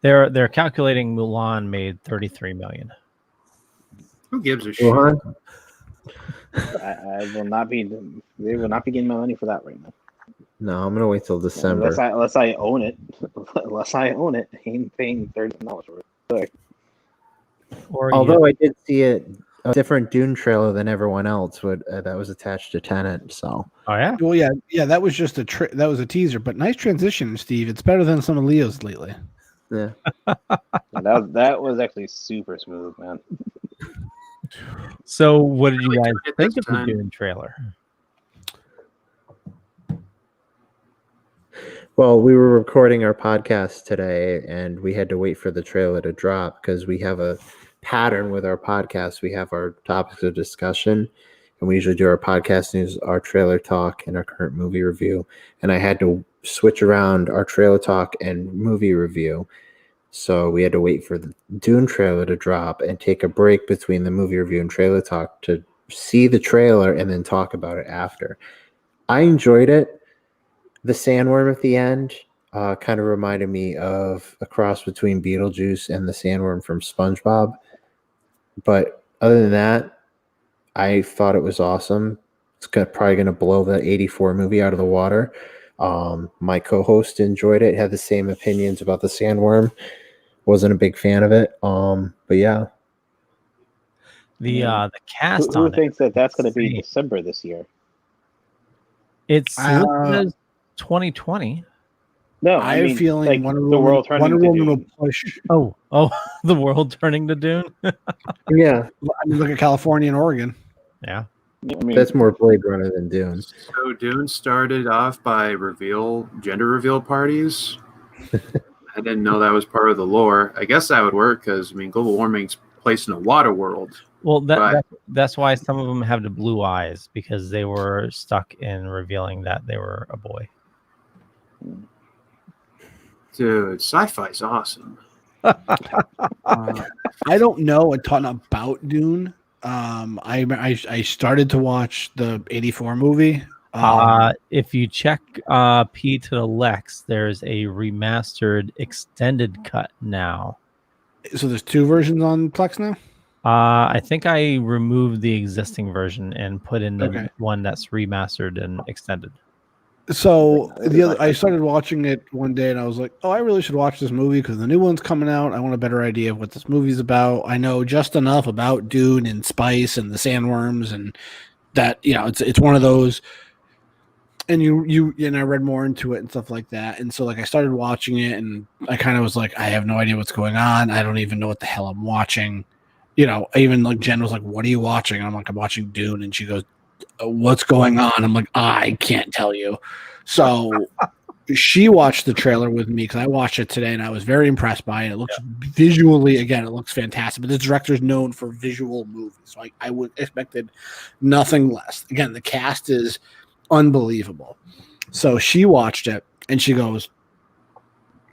they're calculating Mulan made 33 million. Who gives a shit? I will not be. They will not be getting my money for that right now. No, I'm gonna wait till December. Unless I own it. Unless I own it, I ain't paying $30 for it. Although I did see a different Dune trailer than everyone else that was attached to Tenet. So. Oh yeah. Well, yeah. That was just that was a teaser, but nice transition, Steve. It's better than some of Leo's lately. Yeah. that was actually super smooth, man. So, what did you guys think of the Dune trailer? Well, we were recording our podcast today, and we had to wait for the trailer to drop because we have a pattern with our podcast. We have our topics of discussion, and we usually do our podcast news, our trailer talk, and our current movie review. And I had to switch around our trailer talk and movie review. So we had to wait for the Dune trailer to drop and take a break between the movie review and trailer talk to see the trailer and then talk about it after. I enjoyed it. The sandworm at the end kind of reminded me of a cross between Beetlejuice and the sandworm from SpongeBob. But other than that, I thought it was awesome. It's probably going to blow the 84 movie out of the water. My co-host enjoyed it, had the same opinions about the sandworm. Wasn't a big fan of it. But yeah. The cast who on thinks it. that's going to be December this year? It's 2020. No, I have a feeling Wonder Woman will push. Oh, the world turning to Dune. Yeah, I mean, look at California and Oregon. Yeah, that's more Blade Runner than Dune. So Dune started off by gender reveal parties. I didn't know that was part of the lore. I guess that would work because I mean, global warming's placed in a water world. Well, that's why some of them have the blue eyes, because they were stuck in revealing that they were a boy. Dude, sci-fi's awesome. I don't know a ton about Dune. I started to watch the '84 movie. If you check P to the Lex, there's a remastered extended cut now. So there's two versions on Plex now? I think I removed the existing version and put in the one that's remastered and extended. So I started watching it one day and I was like, oh, I really should watch this movie because the new one's coming out. I want a better idea of what this movie's about. I know just enough about Dune and spice and the sandworms and that, it's one of those. And I read more into it and stuff like that. And so I started watching it and I kind of was like, I have no idea what's going on. I don't even know what the hell I'm watching. Even Jen was like, what are you watching? And I'm like, I'm watching Dune. And she goes, what's going on? I'm like, I can't tell you. So she watched the trailer with me because I watched it today and I was very impressed by it. It looks visually, again, it looks fantastic. But the director's known for visual movies. So I would expected nothing less. Again, the cast is unbelievable. So she watched it and she goes,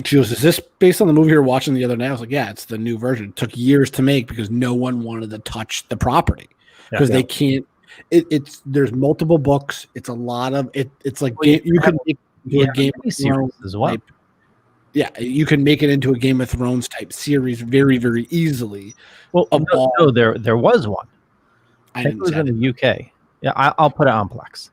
is this based on the movie you were watching the other day? I was like, yeah, it's the new version. It took years to make because no one wanted to touch the property because they can't. There's multiple books. It's a lot of it. It's like you can make a Game of Thrones as well. Yeah, you can make it into a Game of Thrones type series very, very easily. Well, no, there was one. I think it was in the UK. Yeah, I'll put it on Plex.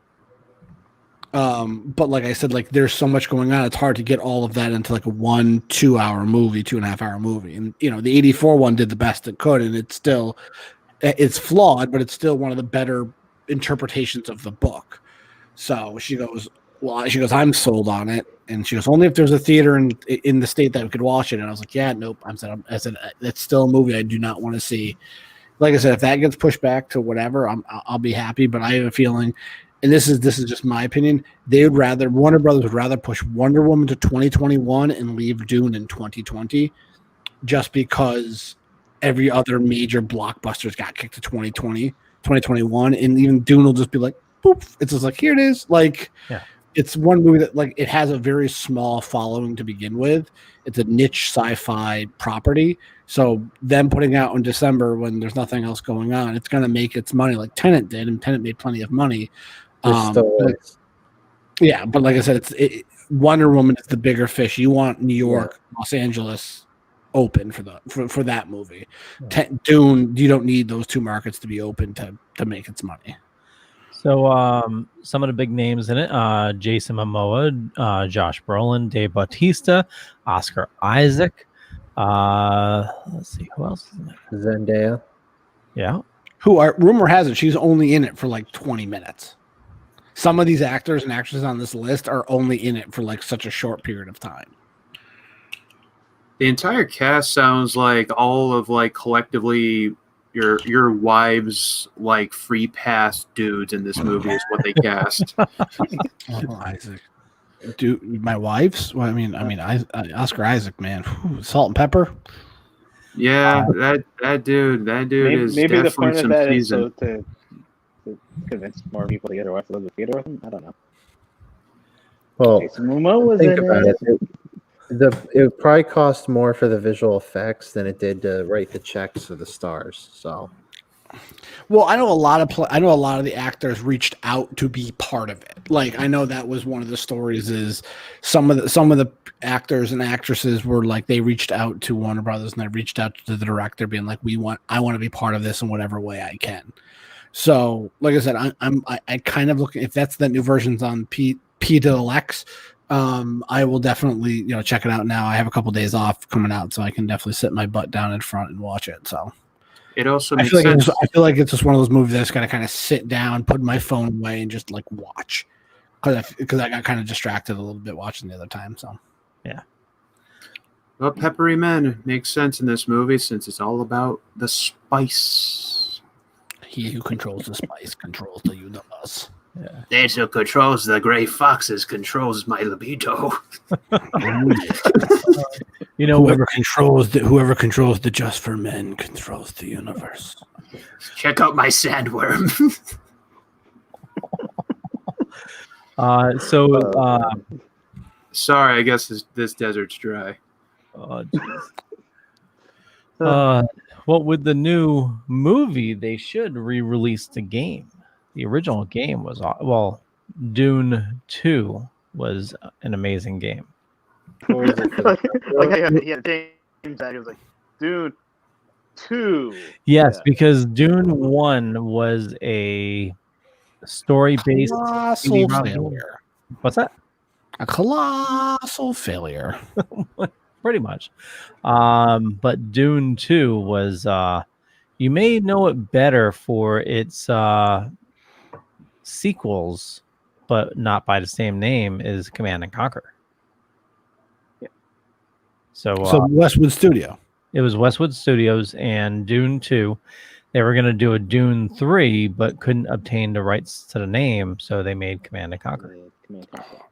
But like I said, there's so much going on, it's hard to get all of that into a 1-2 hour movie, 2.5 hour movie. And the '84 one did the best it could, and it's flawed, but it's still one of the better interpretations of the book. So she goes, I'm sold on it. And she goes, only if there's a theater in the state that we could watch it. And I was like, yeah, nope. I said, that's still a movie I do not want to see. Like I said, if that gets pushed back to whatever, I'll be happy. But I have a feeling, and this is just my opinion, Warner Brothers would rather push Wonder Woman to 2021 and leave Dune in 2020, just because every other major blockbusters got kicked to 2020, 2021, and even Dune will just be like, poof. It's just here it is. It's one movie that it has a very small following to begin with. It's a niche sci-fi property. So them putting out in December when there's nothing else going on, it's going to make its money like Tenet did, and Tenet made plenty of money. Yeah, but like I said, Wonder Woman is the bigger fish. You want New York, Los Angeles open for that movie. Dune, you don't need those two markets to be open to make its money. So some of the big names in it: Jason Momoa, Josh Brolin, Dave Bautista, Oscar Isaac. Let's see who else is in it. Zendaya. Yeah. Rumor has it she's only in it for 20 minutes. Some of these actors and actresses on this list are only in it for such a short period of time. The entire cast sounds like all of collectively your wives free pass dudes in this movie is what they cast. Isaac. Dude, my wife's? Well, I mean, Oscar Isaac, man. Whew, salt and pepper. Yeah, that dude is maybe the definitely point of some that is season. to convince more people to get to the theater with them. I don't know. Well, Momoa was think in about it. It probably cost more for the visual effects than it did to write the checks for the stars. So, well, I know a lot of the actors reached out to be part of it. I know that was one of the stories. Is some of the actors and actresses were they reached out to Warner Brothers and they reached out to the director, being like, I want to be part of this in whatever way I can. So, like I said, I kind of look, if that's the new versions on P to the Lex. I will definitely check it out now. I have a couple days off coming out, so I can definitely sit my butt down in front and watch it. So it also makes sense. I feel like it's just one of those movies that's got to kind of sit down, put my phone away, and just watch because I got kind of distracted a little bit watching the other time. So yeah. Well, peppery men makes sense in this movie since it's all about the spice. He who controls the spice controls the universe. That's who controls the gray foxes controls my libido. Whoever controls the just for men controls the universe. Check out my sandworm. Sorry, I guess this desert's dry. Well, with the new movie, they should re-release the game. The original game was Dune 2 was an amazing game. What was it? He had James that he was like, Dune 2. Yes, because Dune 1 was a story-based colossal failure. What's that? A colossal failure. Pretty much. But Dune 2 was you may know it better for its sequels, but not by the same name, is Command and Conquer. Yeah. So Westwood Studio. It was Westwood Studios and Dune 2. They were going to do a Dune 3, but couldn't obtain the rights to the name, so they made Command and Conquer.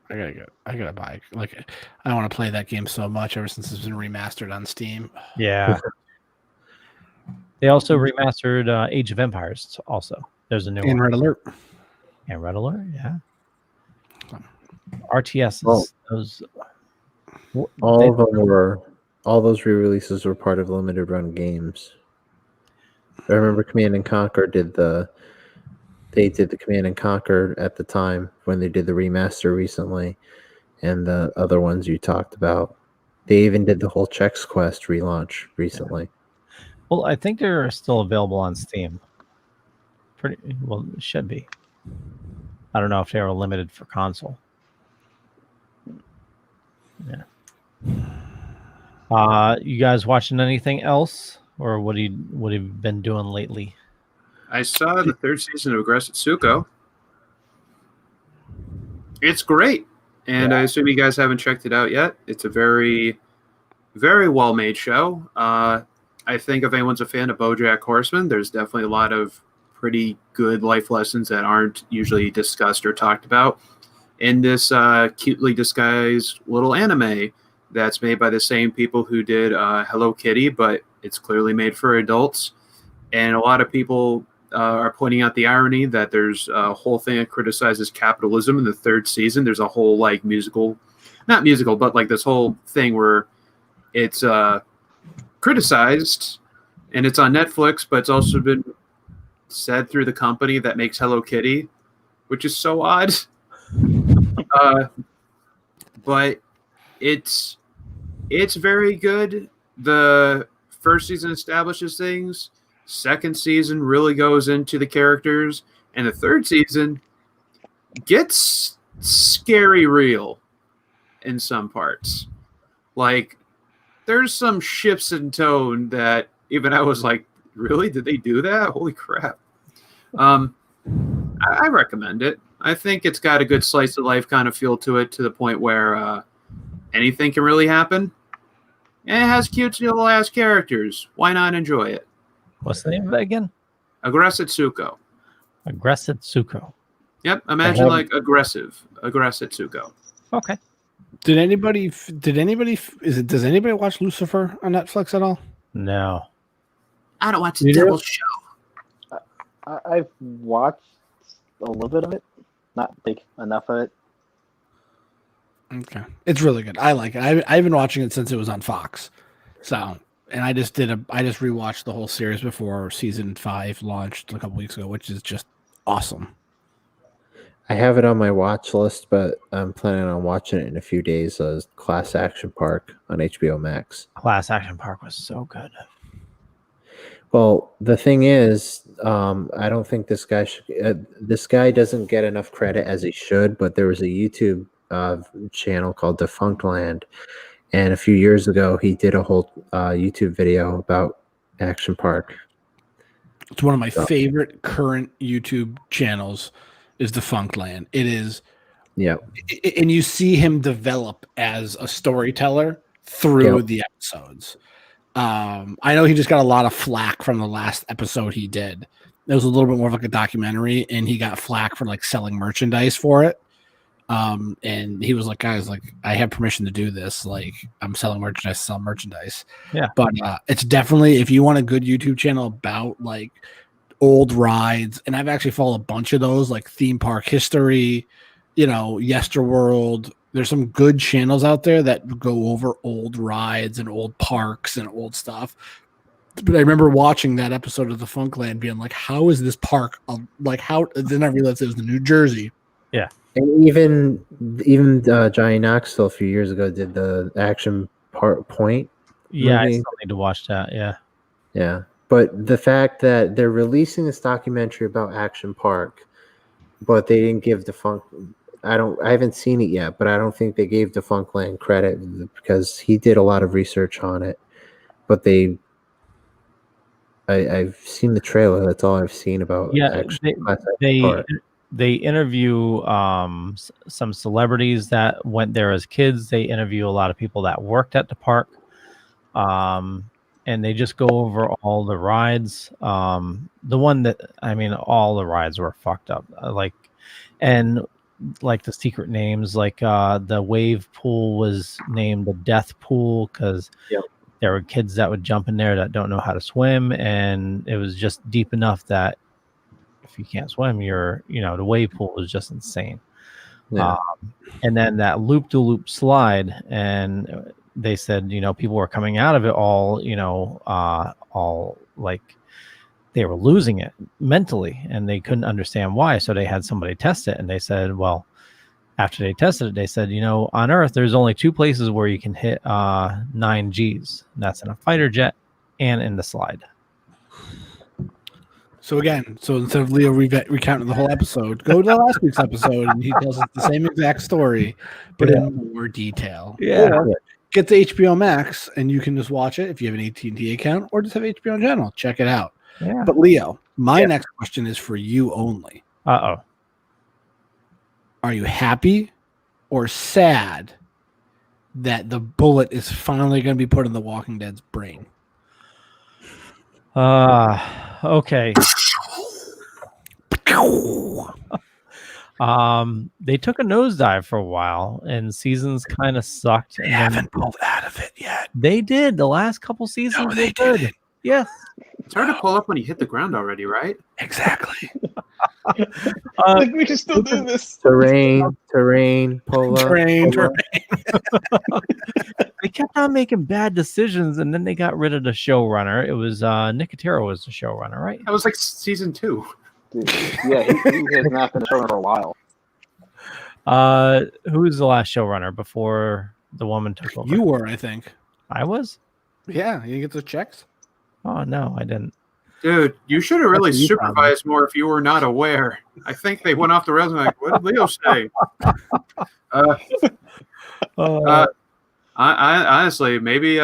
I gotta buy. I want to play that game so much ever since it's been remastered on Steam. Yeah. They also remastered Age of Empires. Also, there's a new and one. Red Alert. And Red Alert, yeah. RTS. All those re-releases were part of limited run games. I remember Command and Conquer did the Command and Conquer at the time when they did the remaster recently, and the other ones you talked about. They even did the whole Chex Quest relaunch recently. Well, I think they're still available on Steam. It should be. I don't know if they were limited for console. Yeah. You guys watching anything else, or what have you been doing lately? I saw the third season of Aggressitsuko. It's great, and I assume you guys haven't checked it out yet. It's a very, very well-made show. I think if anyone's a fan of BoJack Horseman, there's definitely a lot of pretty good life lessons that aren't usually discussed or talked about in this cutely disguised little anime that's made by the same people who did Hello Kitty, but it's clearly made for adults. And a lot of people are pointing out the irony that there's a whole thing that criticizes capitalism in the third season. There's a whole not musical, but this whole thing where it's criticized, and it's on Netflix, but it's also been said through the company that makes Hello Kitty, which is so odd. But it's very good. The first season establishes things. Second season really goes into the characters, and the third season gets scary real in some parts. There's some shifts in tone that even I was like, really? Did they do that? Holy crap. I recommend it. I think it's got a good slice of life kind of feel to it, to the point where anything can really happen. And it has cute little ass characters. Why not enjoy it? What's the name of it again? Aggressitsuko. Aggressitsuko. Yep. Imagine Aggressitsuko. Okay. Does anybody watch Lucifer on Netflix at all? No. I don't watch the Devil Show. I've watched a little bit of it, not big enough of it. Okay, it's really good. I like it. I've been watching it since it was on Fox. So, and I just rewatched the whole series before season 5 launched a couple weeks ago, which is just awesome. I have it on my watch list, but I'm planning on watching it in a few days. Class Action Park on HBO Max. Class Action Park was so good. Well, the thing is, I don't think this guy doesn't get enough credit as he should. But there was a YouTube channel called Defunct Land, and a few years ago he did a whole YouTube video about Action Park. It's one of my favorite current YouTube channels. Is Defunct Land. It is, yeah, and you see him develop as a storyteller through the episodes. I know he just got a lot of flack from the last episode he did, It was a little bit more of like a documentary, and he got flack for like selling merchandise for it. And he was like, guys, like, I have permission to do this. Like, I'm selling merchandise, sell merchandise. Yeah. But it's definitely, if you want a good YouTube channel about like old rides, and I've actually followed a bunch of those, like theme park history, Yesterworld. There's some good channels out there that go over old rides and old parks and old stuff. But I remember watching that episode of the Funkland being like, how is this park? Then I realized it was in New Jersey. Yeah. And even Johnny Knoxville a few years ago did the Action Point. Yeah, movie. I still need to watch that. Yeah. Yeah. But the fact that they're releasing this documentary about Action Park, but they didn't give I haven't seen it yet, but I don't think they gave Defunctland credit because he did a lot of research on it. But I've seen the trailer. That's all I've seen about. Yeah, they interview some celebrities that went there as kids. They interview a lot of people that worked at the park, and they just go over all the rides. The one that all the rides were fucked up. Like the secret names, like the wave pool was named the death pool because there were kids that would jump in there that don't know how to swim, and it was just deep enough that if you can't swim, the wave pool was just insane. Yeah. And then that loop-de-loop slide, and they said, people were coming out of it all like they were losing it mentally, and they couldn't understand why. So they had somebody test it, and they said, well, after they tested it, they said, on Earth, there's only two places where you can hit 9 Gs. And that's in a fighter jet and in the slide. So again, instead of Leo recounting the whole episode, go to last week's episode, and he tells us the same exact story, but in more detail. Yeah. Or get the HBO Max, and you can just watch it if you have an AT&T account, or just have HBO channel. Check it out. Yeah. But Leo, my next question is for you only. Uh-oh. Are you happy or sad that the bullet is finally going to be put in the Walking Dead's brain? Okay. They took a nosedive for a while, and seasons kind of sucked. They haven't pulled out of it yet. They did. The last couple seasons, they did. Yes. It's hard to pull up when you hit the ground already, right? Exactly. We can still do this. Terrain, pull up. Terrain. They kept on making bad decisions, and then they got rid of the showrunner. It was Nicotero was the showrunner, right? That was like season 2. Yeah, he has not been a showrunner for a while. Who was the last showrunner before the woman took over? You were, I think. I was? Yeah, you get the checks? Oh, no, I didn't. Dude, you should have really supervised more if you were not aware. I think they went off the resume like, what did Leo say? I honestly, maybe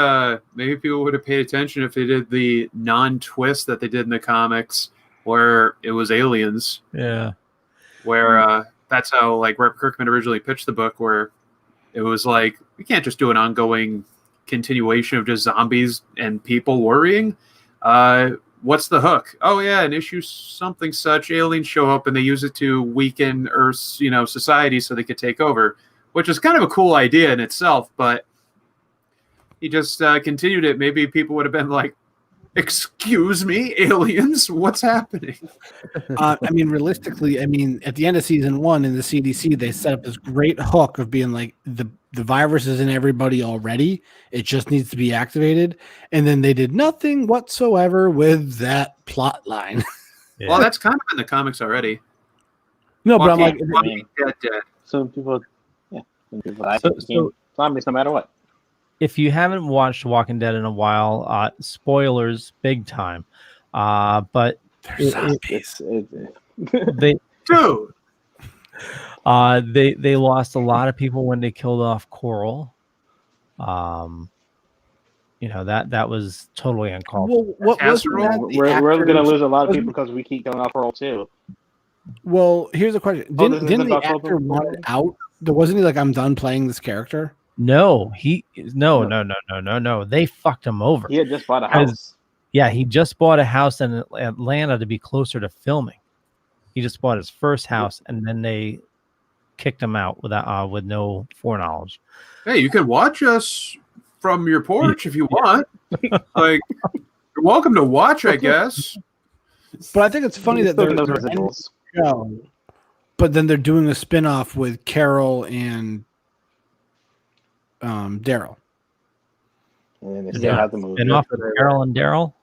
people would have paid attention if they did the non-twist that they did in the comics, where it was aliens. Yeah. Where that's how like Robert Kirkman originally pitched the book, where it was like, we can't just do an ongoing continuation of just zombies and people worrying. What's the hook? Oh yeah, an issue something such, aliens show up and they use it to weaken Earth's society so they could take over, which is kind of a cool idea in itself. But he just continued it. Maybe people would have been like, excuse me, aliens, what's happening? Realistically, at the end of season 1 in the CDC, they set up this great hook of being like, the virus is in everybody already. It just needs to be activated. And then they did nothing whatsoever with that plot line. Yeah. Well, that's kind of in the comics already. No, but I'm like, dead. Some people zombies no matter what. If you haven't watched Walking Dead in a while, spoilers big time. But they they lost a lot of people when they killed off Coral. That was totally uncalled for. We're going to lose a lot of people because we keep killing off Coral too. Well, here's the question: Didn't the actor want out? Wasn't he like, I'm done playing this character? No, no. They fucked him over. He had just bought a house. Yeah, he just bought a house in Atlanta to be closer to filming. He just bought his first house, and then they kicked him out without with no foreknowledge. Hey, you can watch us from your porch if you want. Like, you're welcome to watch, I guess. But I think it's funny that they're ending the show, but then they're doing a spin-off with Carol and Daryl. And they still have the movie. Spin-off with Carol and Daryl?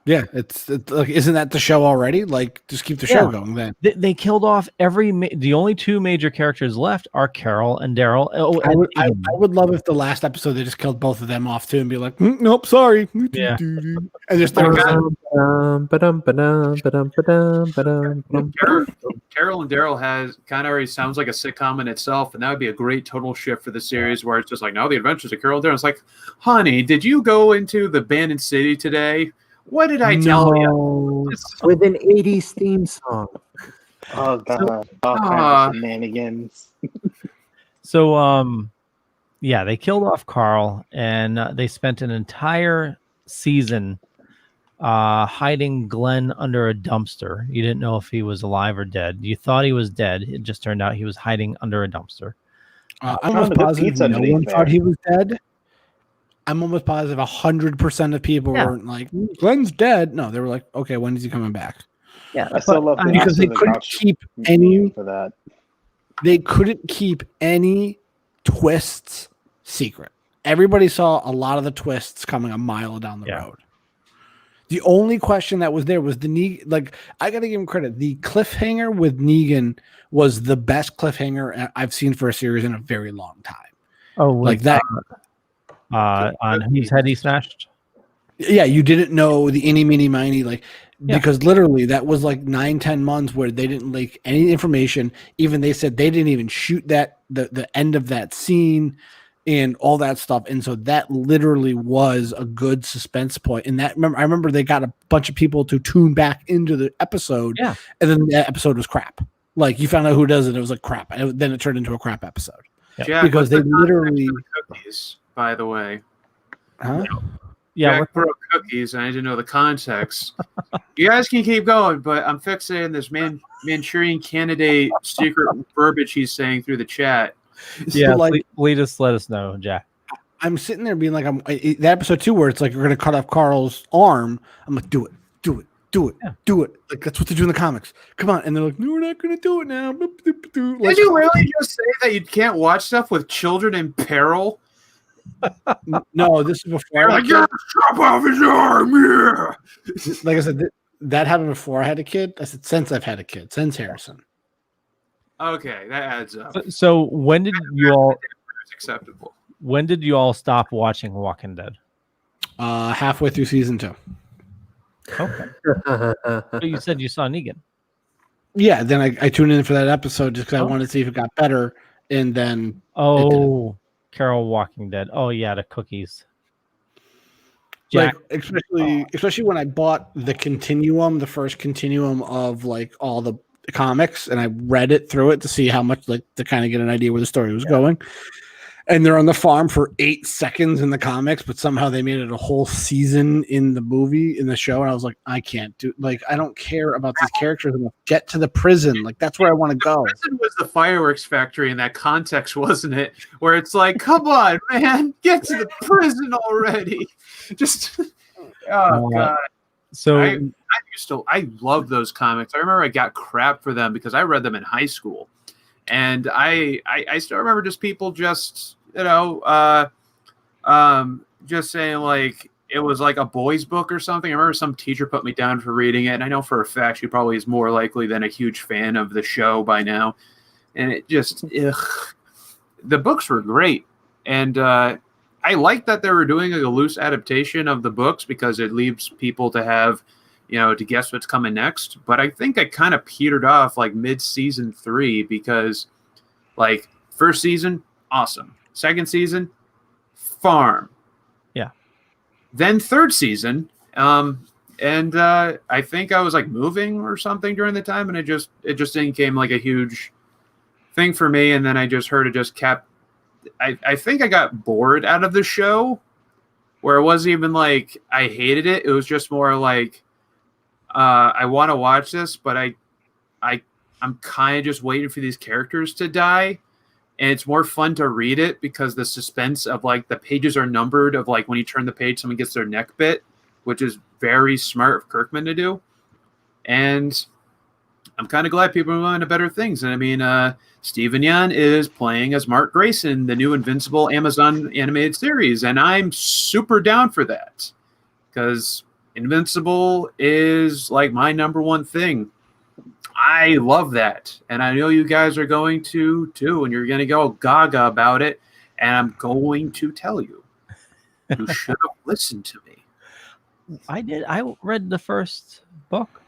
Yeah, it's like, isn't that the show already? Like, just keep the show going then. They killed off the only two major characters left are Carol and Daryl. Oh, I would love if the last episode they just killed both of them off too and be like, nope, sorry. Yeah. And just Carol and Daryl has kind of already sounds like a sitcom in itself, and that would be a great total shift for the series where it's just like, now the adventures of Carol and Daryl. It's like, honey, did you go into the abandoned city today? What did I tell you? With an 80s theme song. Oh god. All kinds of shenanigans. So yeah, they killed off Carl, and they spent an entire season hiding Glenn under a dumpster. You didn't know if he was alive or dead. You thought he was dead. It just turned out he was hiding under a dumpster. I'm almost positive no one thought he was dead. I'm almost positive 100% of people weren't like, Glenn's dead. No, they were like, okay, when is he coming back? Yeah, I still love because they couldn't keep any for that. They couldn't keep any twists secret. Everybody saw a lot of the twists coming a mile down the road. The only question that was there was the Negan. Like, I got to give him credit. The cliffhanger with Negan was the best cliffhanger I've seen for a series in a very long time. Oh, like that. On whose head he smashed? Yeah, you didn't know the any, meeny, miny, like, because literally that was like 9-10 months where they didn't leak any information. Even they said they didn't even shoot that the end of that scene and all that stuff. And so that literally was a good suspense point. And that I remember they got a bunch of people to tune back into the episode. Yeah. And then that episode was crap. Like, you found out who does it. It was like crap. And then it turned into a crap episode. Jack, because they literally cookies, by the way. Huh? Yeah, Jack broke cookies, and I didn't know the context. You guys can keep going, but I'm fixating this Manchurian Candidate secret verbiage he's saying through the chat. Yeah, like, please let us know, Jack. I'm sitting there being like, that episode 2 where it's like, you're going to cut off Carl's arm. I'm like, do it. Do it. Like, that's what they do in the comics. Come on. And they're like, no, we're not going to do it now. Like, did you really just say that you can't watch stuff with children in peril? No, this is before. Like, chop off his arm, yeah. Like I said, that happened before I had a kid. I said, since I've had a kid, since Harrison. Okay, that adds up. So when did you all? It's acceptable. When did you all stop watching Walking Dead? Halfway through season 2. Okay. So you said you saw Negan. Yeah, then I tuned in for that episode just because I wanted to see if it got better, and then Carol Walking Dead. Oh yeah, the cookies. Jack. Like, especially when I bought the first continuum of like all the comics, and I read it through it to see how much, like, to kind of get an idea where the story was going. And they're on the farm for 8 seconds in the comics, but somehow they made it a whole season in the show. And I was like, I can't do, like, I don't care about these characters. Get to the prison. Like, that's where I want to go. The prison was the fireworks factory in that context, wasn't it? Where it's like, come on, man, get to the prison already. Just, God. So I love those comics. I remember I got crap for them because I read them in high school. And I still remember just people just, just saying like it was like a boys book or something. I remember some teacher put me down for reading it. And I know for a fact she probably is more likely than a huge fan of the show by now. And it just, the books were great. And I like that they were doing a loose adaptation of the books because it leaves people to have, to guess what's coming next. But I think I kind of petered off like mid-season 3 because, like, first season, awesome. Second season, farm. Yeah. Then third season, and I think I was like moving or something during the time, and it just became like a huge thing for me. And then I just heard it just kept. I think I got bored out of the show. where it wasn't even like I hated it. It was just more like I want to watch this, but I'm kind of just waiting for these characters to die. And it's more fun to read it because the suspense of like the pages are numbered of like when you turn the page, someone gets their neck bit, which is very smart of Kirkman to do. And I'm kind of glad people are moving to better things. And I mean, Stephen Yeun is playing as Mark Grayson, the new Invincible Amazon animated series. And I'm super down for that because Invincible is like my number one thing. I love that. And I know you guys are going to too, and you're going to go gaga about it. And I'm going to tell you, you should have listened to me. I did. I read the first book.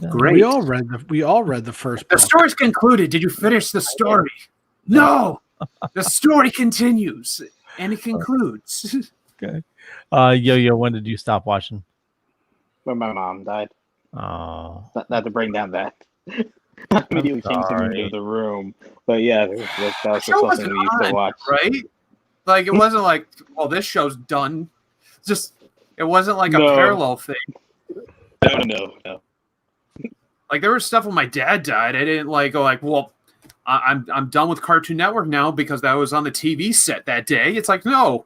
Great. We all read the first book. The story's concluded. Did you finish the story? No. The story continues and it concludes. Okay. Yo, when did you stop watching? When my mom died. Oh. Not to bring down that. Immediately changed into the room. But yeah, that was something we used to watch. Right? Like it wasn't like, well, this show's done. Just it wasn't like a parallel thing. No. Like there was stuff when my dad died. I didn't like go like, well, I'm done with Cartoon Network now because that was on the TV set that day. It's like no.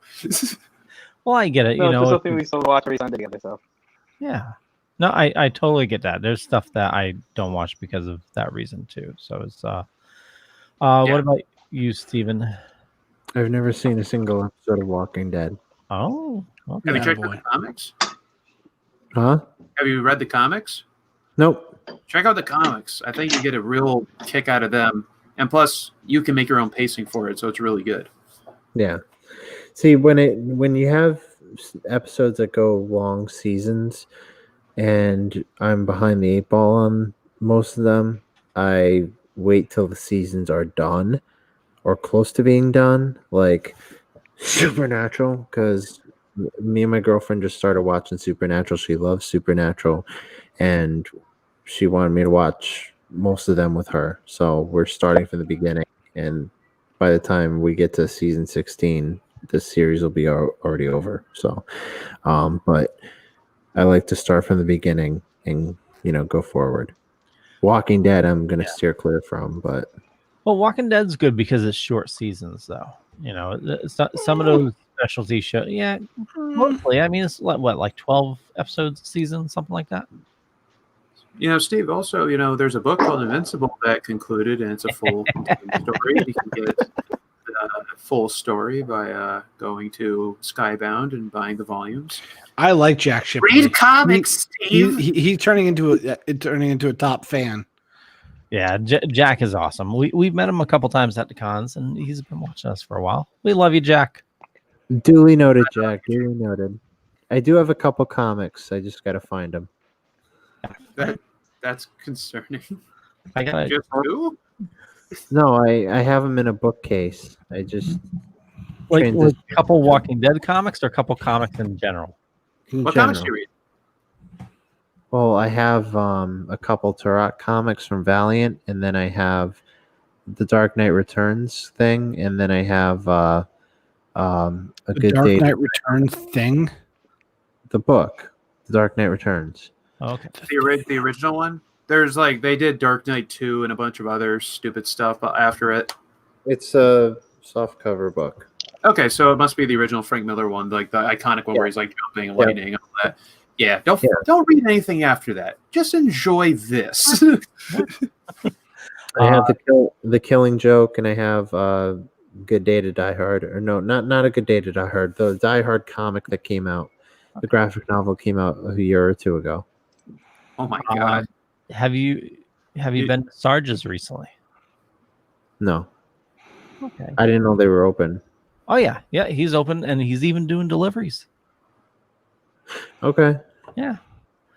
Well, I get it. No, you know, it's something we still watch every Sunday together. So yeah. No, I totally get that. There's stuff that I don't watch because of that reason too. So it's what about you, Steven? I've never seen a single episode of Walking Dead. Oh, okay. Have you checked out the comics? Huh? Have you read the comics? Nope. Check out the comics. I think you get a real kick out of them, and plus you can make your own pacing for it, so it's really good. Yeah. See, when you have episodes that go long seasons, and I'm behind the 8 ball on most of them, I wait till the seasons are done or close to being done, like Supernatural, because me and my girlfriend just started watching Supernatural. She loves Supernatural, and she wanted me to watch most of them with her. So we're starting from the beginning, and by the time we get to season 16, the series will be already over. So, but I like to start from the beginning and, go forward. Walking Dead, I'm going to steer clear from, but. Well, Walking Dead's good because it's short seasons, though. Some of those specialty shows, yeah, mostly. I mean, it's what, like 12 episodes a season, something like that. Steve, also, there's a book called Invincible that concluded, and it's a full story. You can get the full story by going to Skybound and buying the volumes. I like Jack Shipley. Read comics, Steve. He's turning into a top fan. Yeah, Jack is awesome. We've met him a couple times at the cons, and he's been watching us for a while. We love you, Jack. Duly noted, Jack. Duly noted. I do have a couple comics. I just got to find them. That's concerning. I got just two? No, I have them in a bookcase. I just like a couple Walking Dead comics or a couple comics in general. What comics do you read? Well, I have a couple Turok comics from Valiant, and then I have the Dark Knight Returns thing, and then I have a good Dark Day. Knight Returns thing. The book, The Dark Knight Returns. Okay. The original one. There's they did Dark Knight 2 and a bunch of other stupid stuff after it. It's a soft cover book. Okay, so it must be the original Frank Miller one, like the iconic one where he's like jumping and lightning and all that. Yeah, don't read anything after that. Just enjoy this. I have the Killing Joke, and I have Good Day to Die Hard. Or no, not A Good Day to Die Hard. The Die Hard comic that came out, the graphic novel came out a year or two ago. Oh my god! Have you been to Sarge's recently? No. Okay. I didn't know they were open. Oh yeah, he's open, and he's even doing deliveries. Okay. Yeah.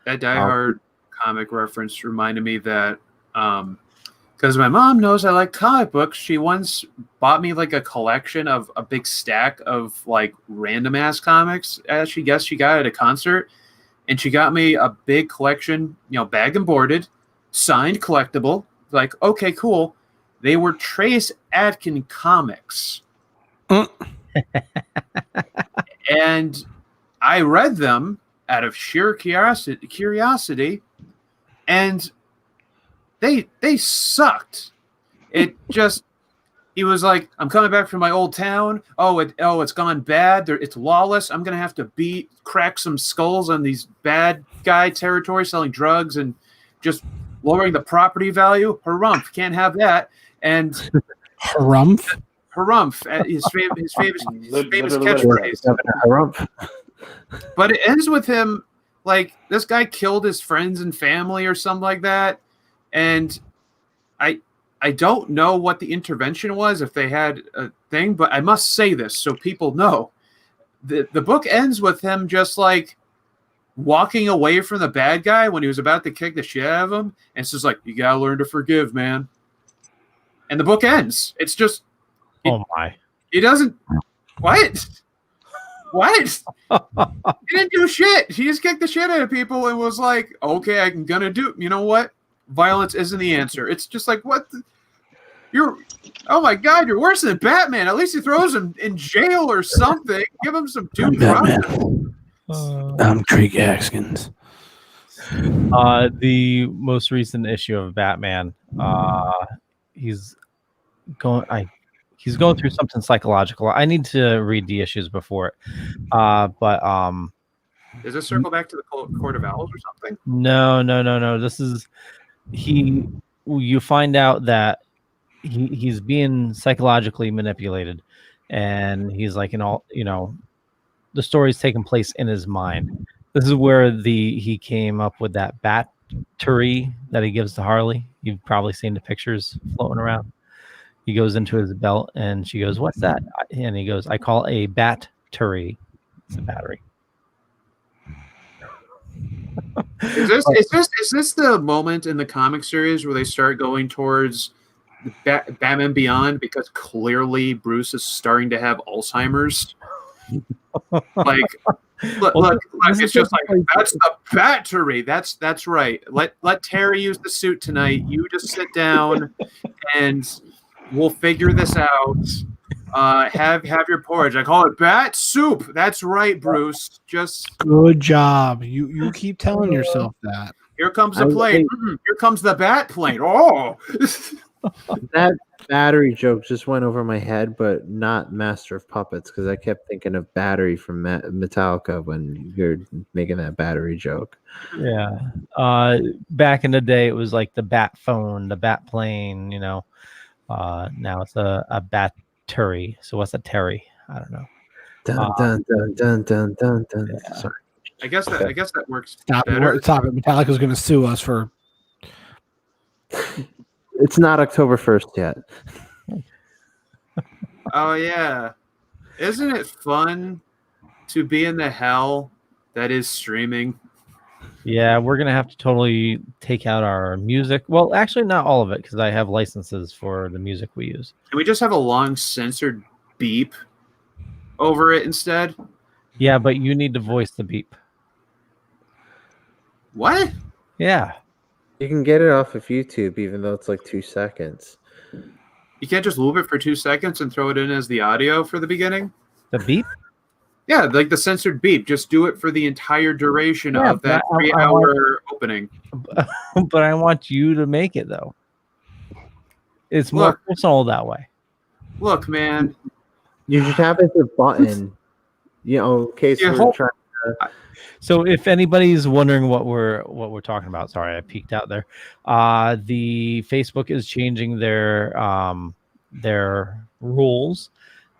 That Die Hard comic reference reminded me that because my mom knows I like comic books, she once bought me like a collection of a big stack of like random ass comics as she guessed she got at a concert. And she got me a big collection, bag and boarded, signed collectible. Like, okay, cool. They were Trace Adkin comics. And I read them out of sheer curiosity, and they sucked. It just, he was like, I'm coming back from my old town. It's gone bad. It's lawless. I'm gonna have to crack some skulls on these bad guy territory, selling drugs and just lowering the property value. Harumph, can't have that. And Harumph, his famous catchphrase. Harumph. But it ends with him like, this guy killed his friends and family or something like that, and I don't know what the intervention was, if they had a thing, but I must say this so people know. The book ends with him just like walking away from the bad guy when he was about to kick the shit out of him, and it's just like, you gotta learn to forgive, man. And the book ends. It's just, oh my! He doesn't. What? What? He didn't do shit. He just kicked the shit out of people and was like, okay, I'm gonna do. You know what? Violence isn't the answer. It's just like, what? Oh my God, you're worse than Batman. At least he throws him in jail or something. Give him some due process. I'm Craig Askins. The most recent issue of Batman, he's going through something psychological. I need to read the issues before it. Does this circle back to the Court of Owls or something? No. This is you find out that he's being psychologically manipulated, and he's like, the story's taking place in his mind. This is where he came up with that battery that he gives to Harley. You've probably seen the pictures floating around. He goes into his belt, and she goes, "What's that?" And he goes, "I call a battery." It's a battery. Is this the moment in the comic series where they start going towards Batman Beyond, because clearly Bruce is starting to have Alzheimer's? Like, look, it's just like, that's the battery. That's right. Let Terry use the suit tonight. You just sit down, and we'll figure this out. Have your porridge. I call it bat soup. That's right, Bruce. Just good job. You keep telling yourself that. Here comes the plane. Here comes the bat plane. Oh, that battery joke just went over my head, but not Master of Puppets, because I kept thinking of Battery from Metallica when you're making that battery joke. Yeah. Back in the day, it was like the bat phone, the bat plane. Now it's a battery. So what's a Terry? I don't know. Dun dun dun dun dun dun dun. Yeah. Sorry. I guess that works. Stop better. it! Metallica's going to sue us for. It's not October 1st yet. Oh yeah, isn't it fun to be in the hell that is streaming? Yeah, we're gonna have to totally take out our music. Well, actually, not all of it, because I have licenses for the music we use. Can we just have a long censored beep over it instead? Yeah, but you need to voice the beep. What? Yeah. You can get it off of YouTube, even though it's like 2 seconds. You can't just loop it for 2 seconds and throw it in as the audio for the beginning? The beep? Yeah, like the censored beep. Just do it for the entire duration of that 3-hour opening. But I want you to make it, though. It's more personal that way. Look, man. You should have it as a button, in case we're trying to... So if anybody's wondering what we're talking about, sorry, I peeked out there. The Facebook is changing their rules,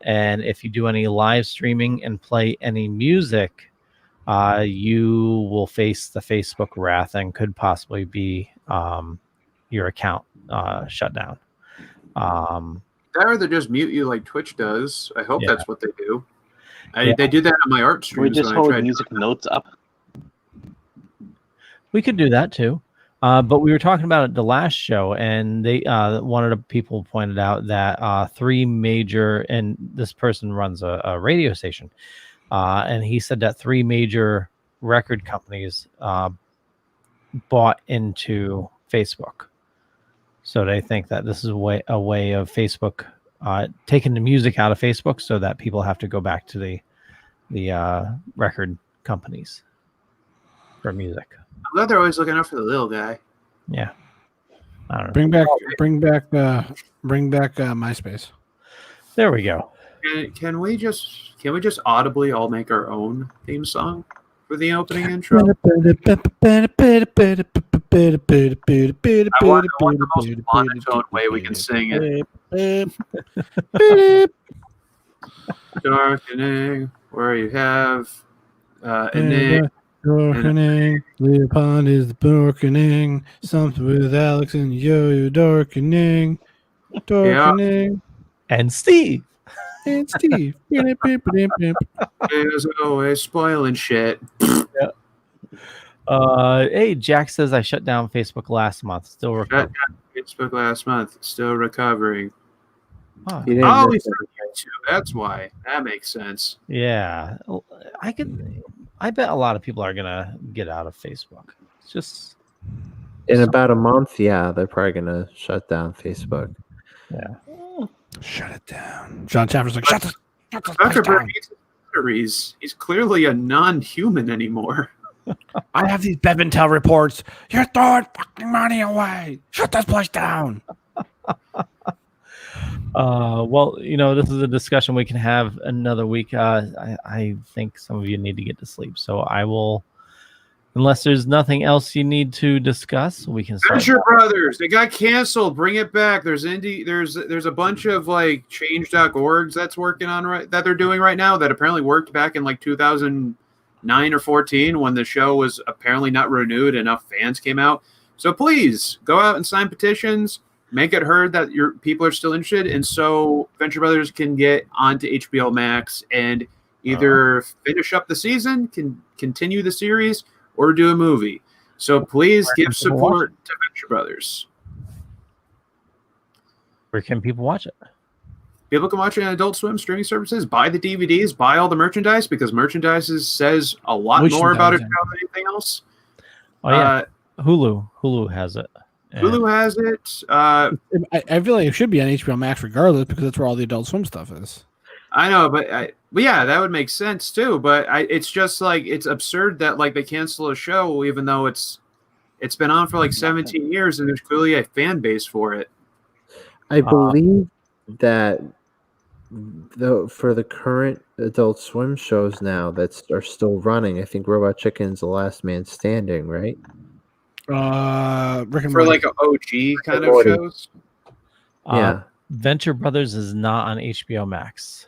and if you do any live streaming and play any music, you will face the Facebook wrath and could possibly be your account shut down. Or they just mute you like Twitch does. I hope that's what they do. They do that on my art streams. We just hold music notes up. We could do that too. But we were talking about it the last show, and they one of the people pointed out that 3 major, and this person runs a radio station, and he said that 3 major record companies bought into Facebook. So they think that this is a way of Facebook taking the music out of Facebook, so that people have to go back to the record companies for music. I'm glad they're always looking out for the little guy. Yeah. I don't know. Bring back MySpace. There we go. Can we just audibly all make our own theme song for the opening intro? I want the most monotone way we can sing it. Darkening, where you have Dorkening, Leopold is the Dorkening, something with Alex and Yo-Yo Dorkening, and Steve. And Steve. As always, spoiling shit. Yeah. Hey, Jack says I shut down Facebook last month. Still recovering. Facebook last month. Still recovering. Huh. Oh, he's on YouTube. That's why. That makes sense. Yeah. I bet a lot of people are gonna get out of Facebook. It's just in about a month, yeah, they're probably gonna shut down Facebook. Yeah. Shut it down. John Chaffer's like, shut this Zuckerberg needs batteries. He's clearly a non-human anymore. I have these Beventel reports. You're throwing fucking money away. Shut this place down. Well, this is a discussion we can have another week. I think some of you need to get to sleep, so I will. Unless there's nothing else you need to discuss, we can start. Venture Brothers, they got canceled. Bring it back. There's a bunch of like change.orgs that's working on that they're doing right now that apparently worked back in like 2009 or 14 when the show was apparently not renewed. Enough fans came out. So please go out and sign petitions. Make it heard that your people are still interested, and so Venture Brothers can get onto HBO Max and either finish up the season, can continue the series, or do a movie. So please give support to Venture Brothers. Where can people watch it? People can watch it on Adult Swim streaming services. Buy the DVDs. Buy all the merchandise because merchandise says a lot more about it than anything else. Oh yeah, Hulu has it. Hulu has it. I feel like it should be on HBO Max regardless because that's where all the Adult Swim stuff is. I know, but yeah, that would make sense too. But it's just like it's absurd that like they cancel a show even though it's been on for like 17 years and there's clearly a fan base for it. I believe that for the current Adult Swim shows now that are still running, I think Robot Chicken's the last man standing, right? Rick and for Morty. like an OG kind of shows. Yeah. Venture Brothers is not on HBO Max.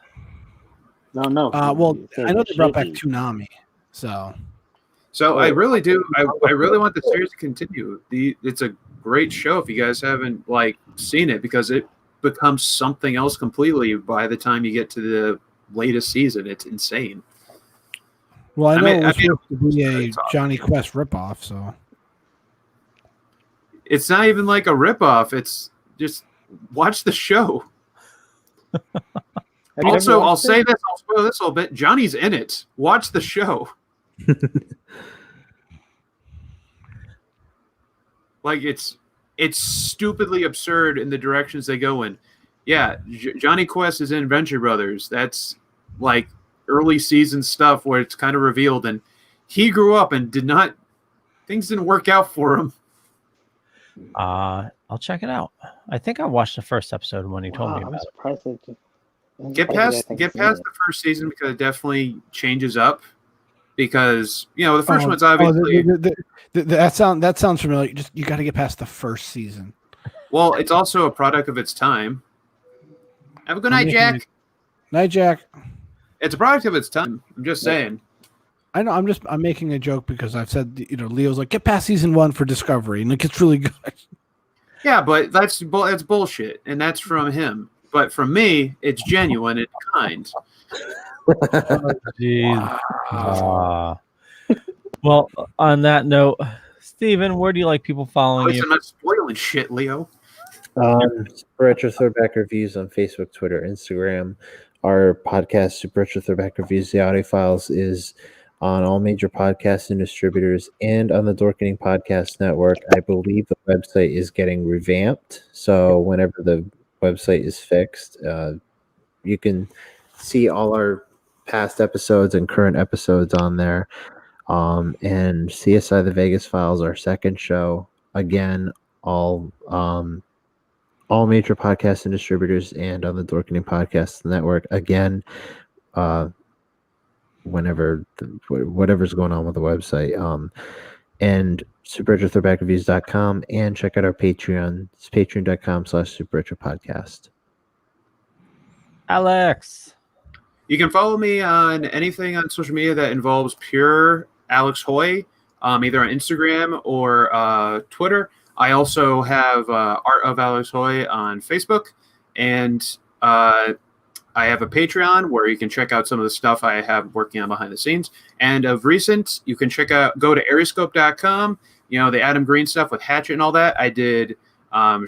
No. Well, I know they brought back Toonami, so I really do. I really want the series to continue. It's a great show if you guys haven't like seen it because it becomes something else completely by the time you get to the latest season. It's insane. Well, I know it was supposed to be a Johnny Quest ripoff, so it's not even like a ripoff. It's just watch the show. Also, I'll say this. I'll spoil this a little bit. Johnny's in it. Watch the show. Like it's stupidly absurd in the directions they go in. Yeah, Johnny Quest is in Venture Brothers. That's like early season stuff where it's kind of revealed, and he grew up and things didn't work out for him. I'll check it out. I think I watched the first episode when he told me about it. Get past the first season because it definitely changes up. Because the first one's obviously that sounds familiar. Just you got to get past the first season. Well, it's also a product of its time. Have a good night, Jack. Night, Jack. It's a product of its time. I'm just saying. I know. I'm making a joke because I've said Leo's like get past season 1 for Discovery and it gets really good. Yeah, but that's bullshit, and that's from him. But from me, it's genuine and kind. Well, on that note, Steven, where do you like people following you? I'm not spoiling shit, Leo. Super Retro Throwback Reviews on Facebook, Twitter, Instagram. Our podcast, Super Retro Throwback Reviews, the audio files, is on all major podcasts and distributors and on the Dorkening Podcast Network. I believe the website is getting revamped, so whenever the website is fixed, you can see all our past episodes and current episodes on there. And CSI The Vegas Files, our second show. Again, all major podcasts and distributors and on the Dorkening Podcast Network. Again, whatever's going on with the website. And SuperRetroThrowbackReviews.com, and check out our Patreon. It's patreon.com/SuperRetroPodcast. Alex. You can follow me on anything on social media that involves pure Alex Hoy, either on Instagram or Twitter. I also have Art of Alex Hoy on Facebook, and I have a Patreon where you can check out some of the stuff I have working on behind the scenes. And of recent, you can go to Arioscope.com, the Adam Green stuff with Hatchet and all that. I did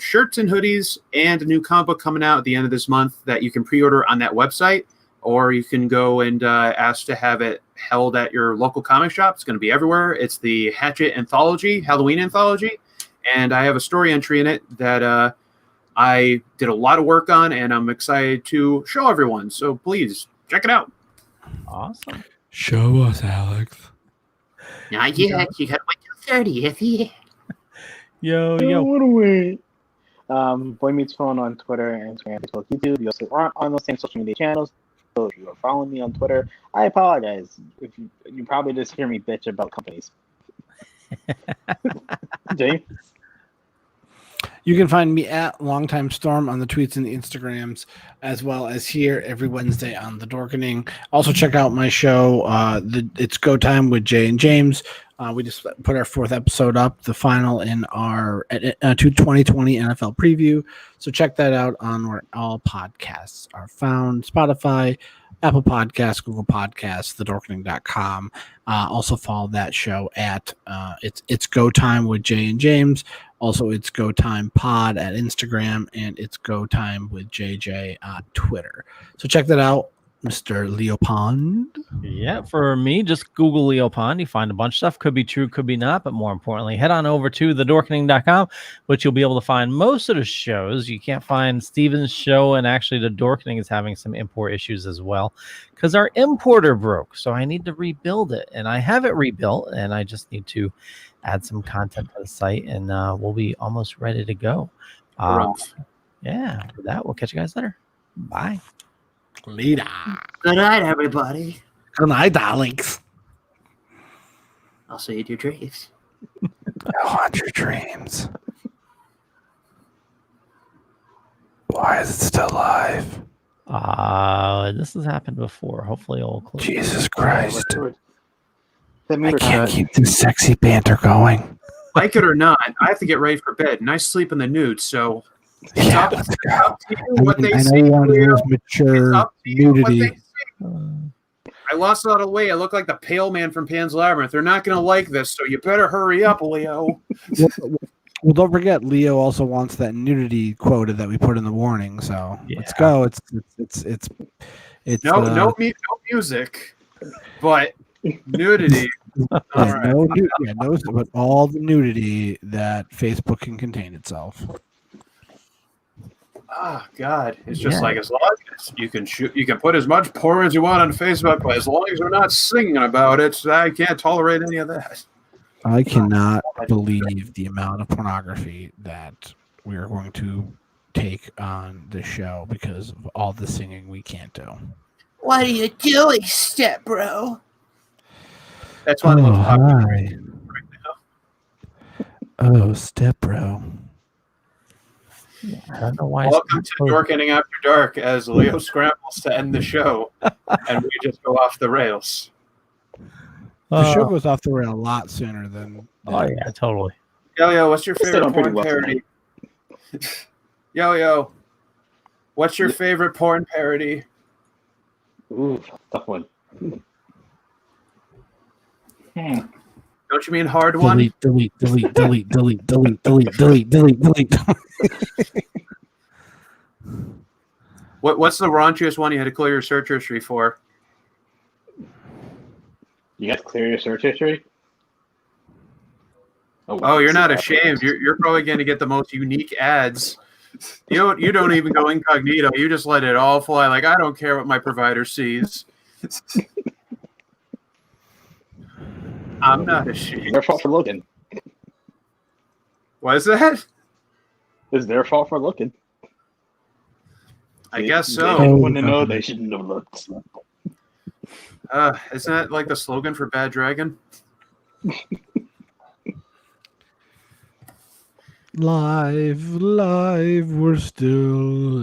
shirts and hoodies and a new comic book coming out at the end of this month that you can pre-order on that website, or you can go and ask to have it held at your local comic shop. It's going to be everywhere. It's the Hatchet Anthology, Halloween Anthology, and I have a story entry in it that I did a lot of work on, and I'm excited to show everyone. So please check it out. Awesome. Show us, Alex. Not yet. You got to wait till 30th. Yeah. Yo. What a wait. Boy Meets Phone on Twitter, Instagram, Facebook, YouTube. You also aren't on those same social media channels. So if you are following me on Twitter, I apologize. If you probably just hear me bitch about companies. James? You can find me at Longtime Storm on the tweets and the Instagrams, as well as here every Wednesday on The Dorkening. Also, check out my show, It's Go Time with Jay and James. We just put our 4th episode up, the final in our 2020 NFL preview. So check that out on where all podcasts are found: Spotify, Apple Podcasts, Google Podcasts, thedorkening.com. Also follow that show at It's Go Time with Jay and James. Also, It's Go Time Pod at Instagram, and It's Go Time with JJ on Twitter. So check that out, Mr. Leopond. Yeah, for me, just Google Leopond. You find a bunch of stuff. Could be true, could be not, but more importantly, head on over to thedorkening.com, which you'll be able to find most of the shows. You can't find Steven's show, and actually the Dorkening is having some import issues as well because our importer broke, so I need to rebuild it, and I have it rebuilt, and I just need to add some content to the site, and we'll be almost ready to go. Yeah, with that, we'll catch you guys later. Bye. Later. Good night, everybody. Good night, Alex. I'll see you in your dreams. I want your dreams. Why is it still live? This has happened before. Hopefully it'll close. Jesus Christ. I can't keep this sexy banter going. Like it or not, I have to get ready for bed, and I sleep in the nude, so it's up to you what they I know see. you want to use mature nudity. I lost a lot of weight. I look like the pale man from Pan's Labyrinth. They're not going to like this, so you better hurry up, Leo. Well, don't forget, Leo also wants that nudity quota that we put in the warning. So let's go. It's no music, but nudity. But all the nudity that Facebook can contain itself. Oh God! It's just like, as long as you can put as much porn as you want on Facebook, but as long as we're not singing about it, I can't tolerate any of that. I cannot believe the amount of pornography that we are going to take on the show because of all the singing we can't do. What are you doing, step bro? That's one of the hi. Right now. Oh, step bro. Yeah, I don't know why. Welcome to Dorkening After Dark as Leo scrambles to end the show, and we just go off the rails. The show goes off the rail a lot sooner than. Oh yeah, totally. Yo, what's your favorite porn parody? Yo, what's your favorite porn parody? Ooh, tough one. Don't you mean hard one? Delete. What's the raunchiest one you had to clear your search history for? You got to clear your search history? Oh, you're not ashamed. You're probably going to get the most unique ads. You don't even go incognito. You just let it all fly. Like, I don't care what my provider sees. I'm not ashamed. Their fault for looking. What is that? It's their fault for looking. I guess so. They didn't want to know they shouldn't have looked. Isn't that like the slogan for Bad Dragon? Live, we're still